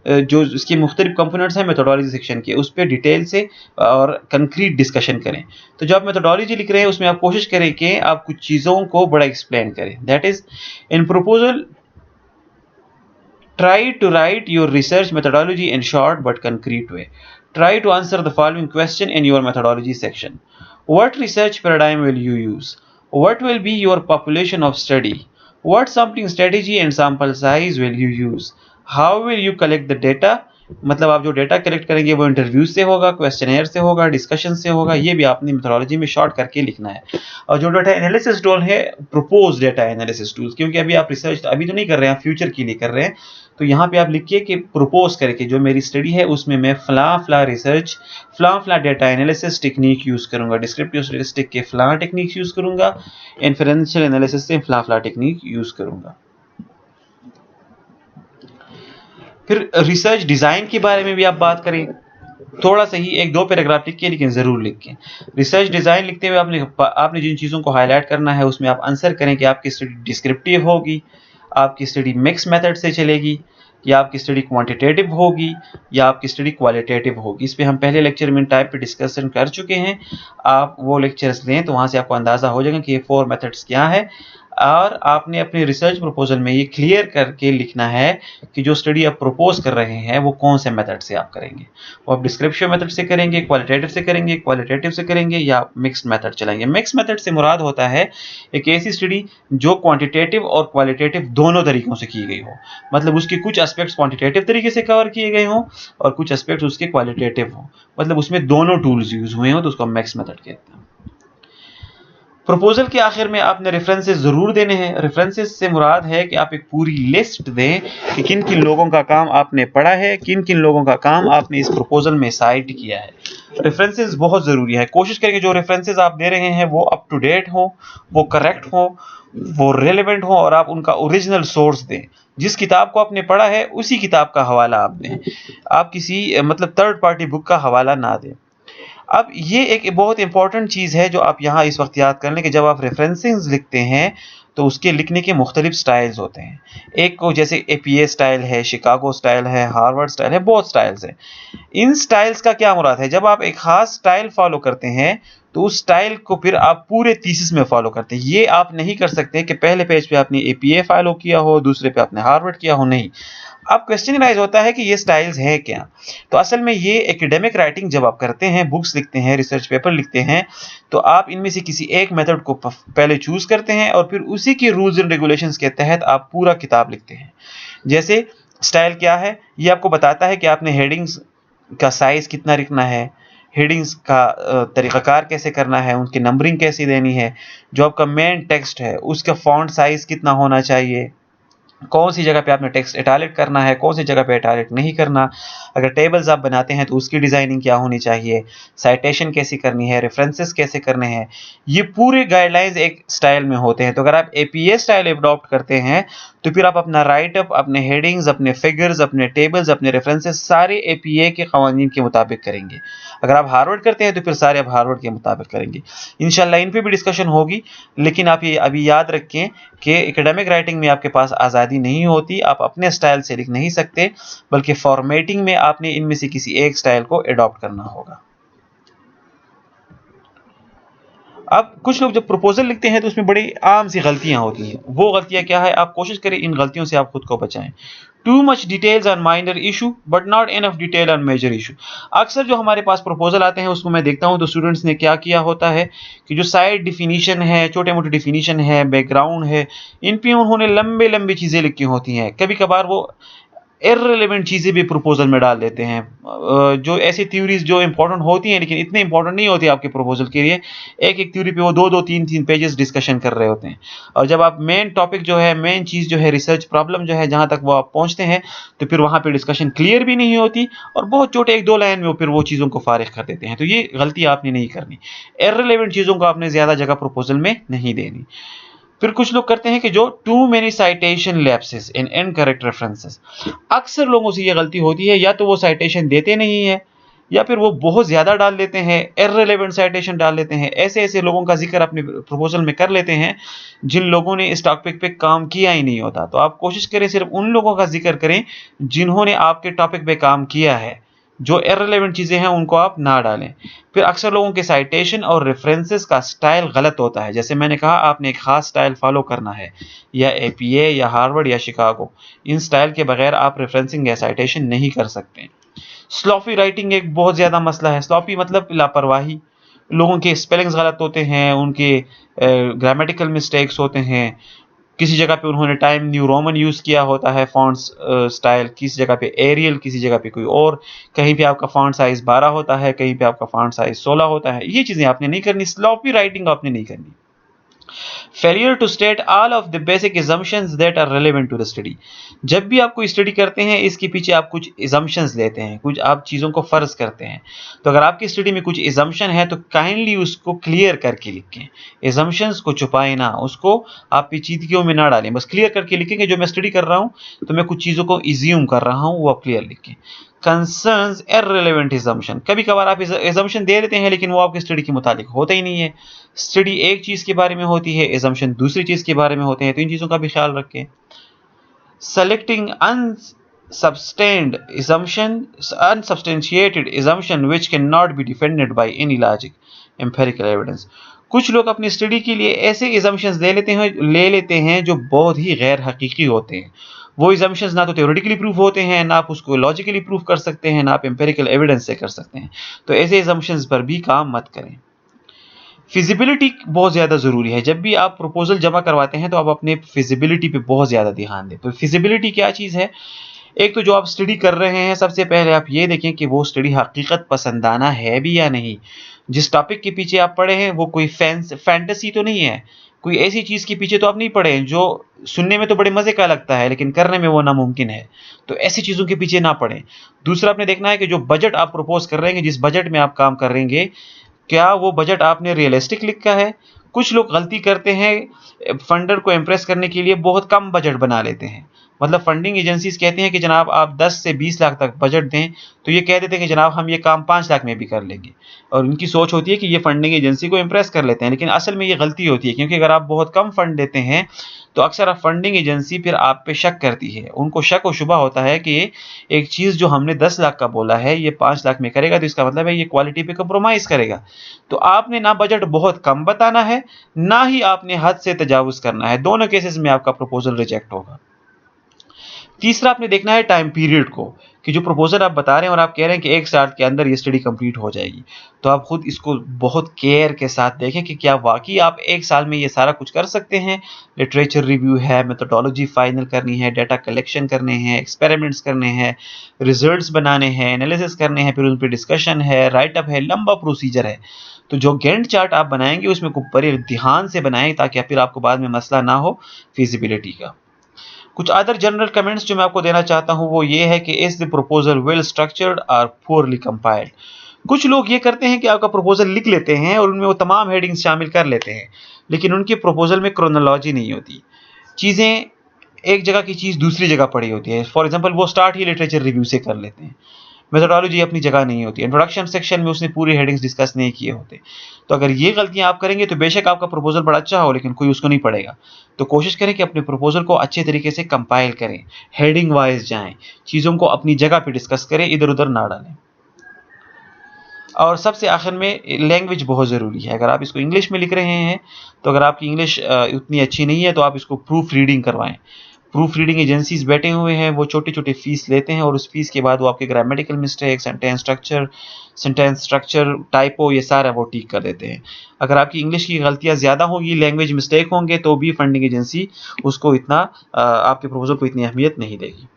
जो इसके मुख्तलिफ कंपोनेंट्स हैं मेथोडोलॉजी सेक्शन के, उस पर डिटेल से और कंक्रीट डिस्कशन करें। तो जब आप मेथोडोलॉजी लिख रहे हैं उसमें आप कोशिश करें कि आप कुछ चीज़ों को बड़ा एक्सप्लेन करें। That is in proposal try to write your research methodology in short but concrete way. Try to answer the following question in your methodology section. What research paradigm will you use? What will be your population of study? What sampling strategy and sample size will you use? How will you collect the data? मतलब आप जो data collect करेंगे वो interviews से होगा, questionnaire से होगा, discussion से होगा। ये भी आपने मेथोडोलॉजी में शॉर्ट करके लिखना है। और जो डेटा एनालिसिस टूल है, प्रपोज डेटा एनालिसिस टूल, क्योंकि अभी आप रिसर्च अभी तो नहीं कर रहे हैं, फ्यूचर के लिए कर रहे हैं। तो यहाँ पे आप लिखिए कि प्रपोज करके जो मेरी स्टडी है उसमें मैं फला रिसर्च, फला डेटा एनालिसिस टेक्निक यूज करूंगा, डिस्क्रिप्टिव स्टैटिस्टिक के फला टेक्निक यूज करूंगा, इन्फरेंशियल एनालिसिस से फला टेक्निक यूज करूंगा। फिर रिसर्च डिजाइन के बारे में भी आप बात करें, थोड़ा सा ही 1-2 पैराग्राफ लिख के, लेकिन जरूर लिख के। रिसर्च डिजाइन लिखते हुए आपने जिन चीजों को हाईलाइट करना है उसमें आप आंसर करें कि आपकी स्टडी डिस्क्रिप्टिव होगी, आपकी स्टडी मिक्स मेथड से चलेगी, या आपकी स्टडी क्वांटिटेटिव होगी, या आपकी स्टडी क्वालिटेटिव होगी। इस पे हम पहले लेक्चर में टाइप पे डिस्कशन कर चुके हैं। आप वो लेक्चर्स लें तो वहां से आपको अंदाजा हो जाएगा कि ये 4 मेथड्स क्या है। और आपने अपने रिसर्च प्रपोजल में ये क्लियर करके लिखना है कि जो स्टडी आप प्रपोज कर रहे हैं वो कौन से मेथड से आप करेंगे। वो आप डिस्क्रिप्शन मेथड से करेंगे, क्वालिटेटिव से करेंगे, क्वालिटेटिव से करेंगे, या मिक्स्ड मेथड चलाएंगे। मिक्स मेथड से मुराद होता है एक ऐसी स्टडी जो क्वांटिटेटिव और क्वालिटेटिव दोनों तरीकों से की गई हो। मतलब उसके कुछ एस्पेक्ट्स क्वांटिटेटिव तरीके से कवर किए गए हों और कुछ एस्पेक्ट्स उसके क्वालिटेटिव हो, मतलब उसमें दोनों टूल्स यूज हुए हो, तो उसको मिक्स मेथड कहते हैं। प्रपोजल के आखिर में आपने रेफरेंसेस जरूर देने हैं। रेफरेंसेस से मुराद है कि आप एक पूरी लिस्ट दें कि किन किन लोगों का काम आपने पढ़ा है, किन किन लोगों का काम आपने इस प्रपोजल में साइट किया है। रेफरेंसेस बहुत ज़रूरी है। कोशिश करें कि जो रेफरेंसेस आप दे रहे हैं वो अप टू डेट हो, वो करेक्ट हो, वो रेलेवेंट हो, और आप उनका ओरिजिनल सोर्स दें। जिस किताब को आपने पढ़ा है उसी किताब का हवाला आप दें, आप किसी मतलब थर्ड पार्टी बुक का हवाला ना दें। अब ये एक बहुत इंपॉर्टेंट चीज़ है जो आप यहाँ इस वक्त याद कर लें कि जब आप रेफरेंसेस लिखते हैं तो उसके लिखने के मुख्तलिफ स्टाइल्स होते हैं। एक को जैसे APA स्टाइल है, शिकागो स्टाइल है, हार्वर्ड स्टाइल है, बहुत स्टाइल्स हैं। इन स्टाइल्स का क्या मुराद है, जब आप एक खास स्टाइल फॉलो करते हैं तो उस स्टाइल को फिर आप पूरे थीसिस में फॉलो करते हैं। ये आप नहीं कर सकते कि पहले पेज पे आपने APA फॉलो किया हो, दूसरे पे आपने हार्वर्ड किया हो, नहीं। अब क्वेश्चन राइज होता है कि ये स्टाइल्स है क्या। तो असल में ये एकेडमिक राइटिंग जब आप करते हैं, बुक्स लिखते हैं, रिसर्च पेपर लिखते हैं, तो आप इनमें से किसी एक मेथड को पहले चूज करते हैं और फिर उसी के रूल्स एंड रेगुलेशंस के तहत आप पूरा किताब लिखते हैं। जैसे स्टाइल क्या है, ये आपको बताता है कि आपने हेडिंग्स का साइज कितना रखना है, हेडिंग्स का तरीक़ाकार कैसे करना है, उनकी नंबरिंग कैसे देनी है, जो आपका मेन टेक्स्ट है उसका फॉन्ट साइज कितना होना चाहिए, कौन सी जगह पे आपने टेक्स्ट इटैलिक करना है, कौन सी जगह पे इटैलिक नहीं करना, अगर टेबल्स आप बनाते हैं तो उसकी डिजाइनिंग क्या होनी चाहिए, साइटेशन कैसी करनी है, रेफरेंसेस कैसे करने हैं, ये पूरे गाइडलाइंस एक स्टाइल में होते हैं। तो अगर आप एपीए स्टाइल अडॉप्ट करते हैं तो फिर आप अपना राइटअप, अपने हेडिंग्स, अपने फिगर्स, अपने टेबल्स, अपने रेफरेंसेस सारे एपीए के कवानीन के मुताबिक करेंगे। अगर आप हार्वर्ड करते हैं तो फिर सारे आप हार्वर्ड के मुताबिक करेंगे। इंशाल्लाह इन पे भी डिस्कशन होगी, लेकिन आप ये अभी याद रखें कि एकेडमिक राइटिंग में आपके पास आज़ादी नहीं होती, आप अपने स्टाइल से लिख नहीं सकते, बल्कि फॉर्मेटिंग में आपने इनमें से किसी एक स्टाइल को अडॉप्ट करना होगा। अब कुछ लोग जब प्रपोजल लिखते हैं तो उसमें बड़ी आम सी गलतियां होती हैं। वो गलतियां क्या है, आप कोशिश करें इन गलतियों से आप खुद को बचाएं। Too much details on minor issue but not enough detail on major issue. अक्सर जो हमारे पास प्रपोजल आते हैं उसको मैं देखता हूं तो स्टूडेंट्स ने क्या किया होता है कि जो साइड डिफिनीशन है, छोटे मोटे डिफिनीशन है, बैकग्राउंड है, इन पे उन्होंने लंबे लंबी चीजें लिखी होती हैं। कभी कभार वो इररिलेवेंट चीजें भी प्रपोजल में डाल देते हैं, जो ऐसी थ्योरीज जो इंपॉर्टेंट होती हैं लेकिन इतने इंपॉर्टेंट नहीं होती आपके प्रपोजल के लिए। एक एक थ्योरी पे वो दो दो तीन तीन पेजेस डिस्कशन कर रहे होते हैं, और जब आप मेन टॉपिक जो है, मेन चीज जो है, रिसर्च प्रॉब्लम जो है, जहां तक वो आप पहुंचते हैं तो फिर वहां पे डिस्कशन क्लियर भी नहीं होती और बहुत छोटे एक दो लाइन में वो फिर वो चीजों को फारिग कर देते हैं। तो ये गलती आपने नहीं करनी, इररिलेवेंट चीजों को आपने ज्यादा जगह प्रपोजल में नहीं देनी। फिर कुछ लोग करते हैं कि जो too many citation lapses in incorrect references. अक्सर लोगों से यह गलती होती है, या तो वो साइटेशन देते नहीं है या फिर वो बहुत ज्यादा डाल देते हैं, इररिलेवेंट साइटेशन डाल देते हैं। ऐसे ऐसे लोगों का जिक्र अपने प्रपोजल में कर लेते हैं जिन लोगों ने इस टॉपिक पे काम किया ही नहीं होता। तो आप कोशिश करें सिर्फ उन लोगों का जिक्र करें जिन्होंने आपके टॉपिक पे काम किया है, जो इररिलेवेंट चीजें हैं उनको आप ना डालें। फिर अक्सर लोगों के साइटेशन और रेफरेंसेस का स्टाइल गलत होता है। जैसे मैंने कहा, आपने एक खास स्टाइल फॉलो करना है, या एपीए या हार्वर्ड या शिकागो, इन स्टाइल के बगैर आप रेफरेंसिंग या साइटेशन नहीं कर सकते। स्लॉपी राइटिंग एक बहुत ज्यादा मसला है। स्लॉपी मतलब लापरवाही, लोगों के स्पेलिंग्स गलत होते हैं, उनके ग्रामेटिकल मिस्टेक्स होते हैं, किसी जगह पे उन्होंने टाइम न्यू रोमन यूज किया होता है, फॉन्ट्स स्टाइल किसी जगह पे एरियल, किसी जगह पे कोई और, कहीं पे आपका फॉन्ट साइज 12 होता है, कहीं पे आपका फॉन्ट साइज 16 होता है। ये चीजें आपने नहीं करनी, स्लॉपी राइटिंग आपने नहीं करनी। Failure to state all of the basic assumptions that are relevant to the study. जब भी आप कोई स्टडी करते हैं, इसके पीछे आप कुछ assumptions लेते हैं, कुछ आप चीजों को फर्ज करते हैं। तो अगर आपकी स्टडी में कुछ assumption है तो काइंडली उसको क्लियर करके लिखें। assumptions को छुपाएं ना, उसको आप पेचीदगियों में ना डालें, बस क्लियर करके लिखेंगे जो मैं स्टडी कर रहा हूं तो मैं कुछ चीजों को इज्यूम कर रहा हूं, वो आप क्लियर लिखें। कंसर्न्स इररिलेवेंट assumption, कभी कभार आप assumption दे देते हैं लेकिन वो आपकी स्टडी के मुताबिक होता ही नहीं है। स्टडी एक चीज के बारे में होती है, assumption दूसरी चीज के बारे में होते हैं, तो इन चीजों का भी ख्याल रखें। Selecting unsubstantiated assumption which cannot be defended by any logic, empirical evidence। कुछ लोग अपनी स्टडी के लिए ऐसे assumptions ले लेते हैं जो बहुत ही गैर हकीकी होते हैं। वो assumptions ना तो theoretically प्रूफ होते हैं, ना आप उसको लॉजिकली प्रूफ कर सकते हैं, ना आप empirical evidence से कर सकते हैं। तो ऐसे assumptions पर भी काम मत करें। फिजिबिलिटी बहुत ज़्यादा ज़रूरी है। जब भी आप प्रपोजल जमा करवाते हैं तो आप अपने फिजिबिलिटी पे बहुत ज़्यादा ध्यान दें। तो फिजिबिलिटी क्या चीज़ है? एक तो जो आप स्टडी कर रहे हैं, सबसे पहले आप ये देखें कि वो स्टडी हकीकत पसंदाना है भी या नहीं। जिस टॉपिक के पीछे आप पढ़े हैं वो कोई फैंटेसी तो नहीं है, कोई ऐसी चीज़ के पीछे तो आप नहीं पढ़े हैं जो सुनने में तो बड़े मज़े का लगता है लेकिन करने में वो नामुमकिन है। तो ऐसी चीज़ों के पीछे ना पड़ें। दूसरा, आपने देखना है कि जो बजट आप प्रपोज कर रहे हैं, जिस बजट में आप काम करेंगे, क्या वो बजट आपने रियलिस्टिक लिखा है? कुछ लोग गलती करते हैं, फंडर को इम्प्रेस करने के लिए बहुत कम बजट बना लेते हैं। मतलब फंडिंग एजेंसीज कहती हैं कि जनाब आप 10 से 20 लाख तक बजट दें, तो ये कह देते हैं कि जनाब हम ये काम 5 लाख में भी कर लेंगे, और उनकी सोच होती है कि ये फंडिंग एजेंसी को इम्प्रेस कर लेते हैं, लेकिन असल में ये गलती होती है। क्योंकि अगर आप बहुत कम फंड देते हैं तो अक्सर फंडिंग एजेंसी फिर आप पे शक करती है। उनको शक और शुबा होता है कि एक चीज़ जो हमने 10 लाख का बोला है ये 5 लाख में करेगा, तो इसका मतलब है ये क्वालिटी पे कंप्रोमाइज करेगा। तो आपने ना बजट बहुत कम बताना है, ना ही आपने हद से तजावुज करना है। दोनों केसेस में आपका प्रपोजल रिजेक्ट होगा। तीसरा आपने देखना है टाइम पीरियड को, कि जो प्रपोजल आप बता रहे हैं और आप कह रहे हैं कि 1 साल के अंदर ये स्टडी कंप्लीट हो जाएगी, तो आप खुद इसको बहुत केयर के साथ देखें कि क्या वाकई आप 1 साल में ये सारा कुछ कर सकते हैं। लिटरेचर रिव्यू है, मेथोडोलॉजी फाइनल करनी है, डाटा कलेक्शन करने हैं, एक्सपेरिमेंट्स करने हैं, रिजल्ट्स बनाने हैं, एनालिसिस करने हैं, फिर उन पर डिस्कशन है, राइट अप है, लंबा प्रोसीजर है। तो जो गैंट चार्ट आप बनाएंगे उसमें खूब बड़े ध्यान से बनाएं, ताकि फिर आपको बाद में मसला ना हो फिजिबिलिटी का। कुछ अदर जनरल कमेंट्स जो मैं आपको देना चाहता हूं वो ये है कि is the proposal well structured और पुअरली कंपाइल्ड। कुछ लोग ये करते हैं कि आपका प्रपोजल लिख लेते हैं और उनमें वो तमाम हेडिंग्स शामिल कर लेते हैं, लेकिन उनके प्रपोजल में क्रोनोलॉजी नहीं होती। चीज़ें, एक जगह की चीज़ दूसरी जगह पड़ी होती है। फॉर एग्जाम्पल वो स्टार्ट ही लिटरेचर रिव्यू से कर लेते हैं, मेथोडोलॉजी अपनी जगह नहीं होती, इंट्रोडक्शन सेक्शन में उसने पूरे हेडिंग्स डिस्कस नहीं किए होते। तो अगर ये गलतियां आप करेंगे तो बेशक आपका प्रपोजल बड़ा अच्छा हो, लेकिन कोई उसको नहीं पढ़ेगा। तो कोशिश करें कि अपने प्रपोजल को अच्छे तरीके से कंपाइल करें, हेडिंग वाइज जाएं, चीज़ों को अपनी जगह पे डिस्कस करें, इधर उधर ना डालें। और सबसे आखिर में लैंग्वेज बहुत ज़रूरी है। अगर आप इसको इंग्लिश में लिख रहे हैं, तो अगर आपकी इंग्लिश उतनी अच्छी नहीं है तो आप इसको प्रूफ रीडिंग करवाएं। प्रूफ रीडिंग एजेंसीज बैठे हुए हैं, वो छोटे छोटे फीस लेते हैं और उस फीस के बाद वो आपके grammatical mistake, sentence structure, typo, ये सारा वो ठीक कर देते हैं। अगर आपकी इंग्लिश की गलतियां ज़्यादा होंगी, लैंग्वेज मिस्टेक होंगे, तो भी फंडिंग एजेंसी उसको इतना आपके प्रपोजल को इतनी अहमियत नहीं देगी।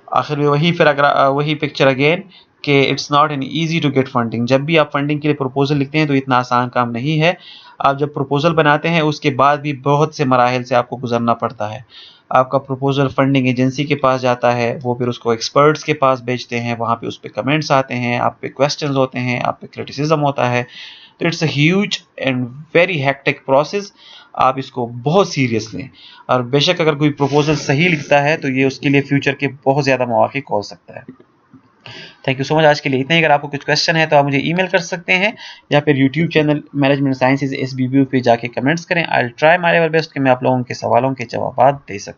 आखिर में वही फिर अगर वही पिक्चर अगेन कि it's not an easy to get funding. जब भी आप फंडिंग के लिए प्रपोजल लिखते हैं तो इतना आसान काम नहीं है। आप जब प्रपोजल बनाते हैं उसके बाद भी बहुत से मराहिल से आपको गुजरना पड़ता है। आपका प्रपोजल फंडिंग एजेंसी के पास जाता है, वो फिर उसको एक्सपर्ट्स के पास भेजते हैं, वहाँ पे उस पर कमेंट्स आते हैं, आप पे क्वेश्चंस होते हैं, आप पे क्रिटिसिज्म होता है। तो it's a huge and very hectic process. आप इसको बहुत सीरियस लें, और बेशक अगर कोई प्रपोजल सही लिखता है तो ये उसके लिए फ्यूचर के बहुत ज़्यादा मौके खोल सकता है। Thank you so much. आज के लिए इतना ही। अगर आपको कुछ क्वेश्चन है तो आप मुझे ईमेल कर सकते हैं, या फिर YouTube channel management sciences SBBU पे जाके कमेंट्स करें। I will try my level best कि मैं आप लोगों के सवालों के जवाब दे सकूं।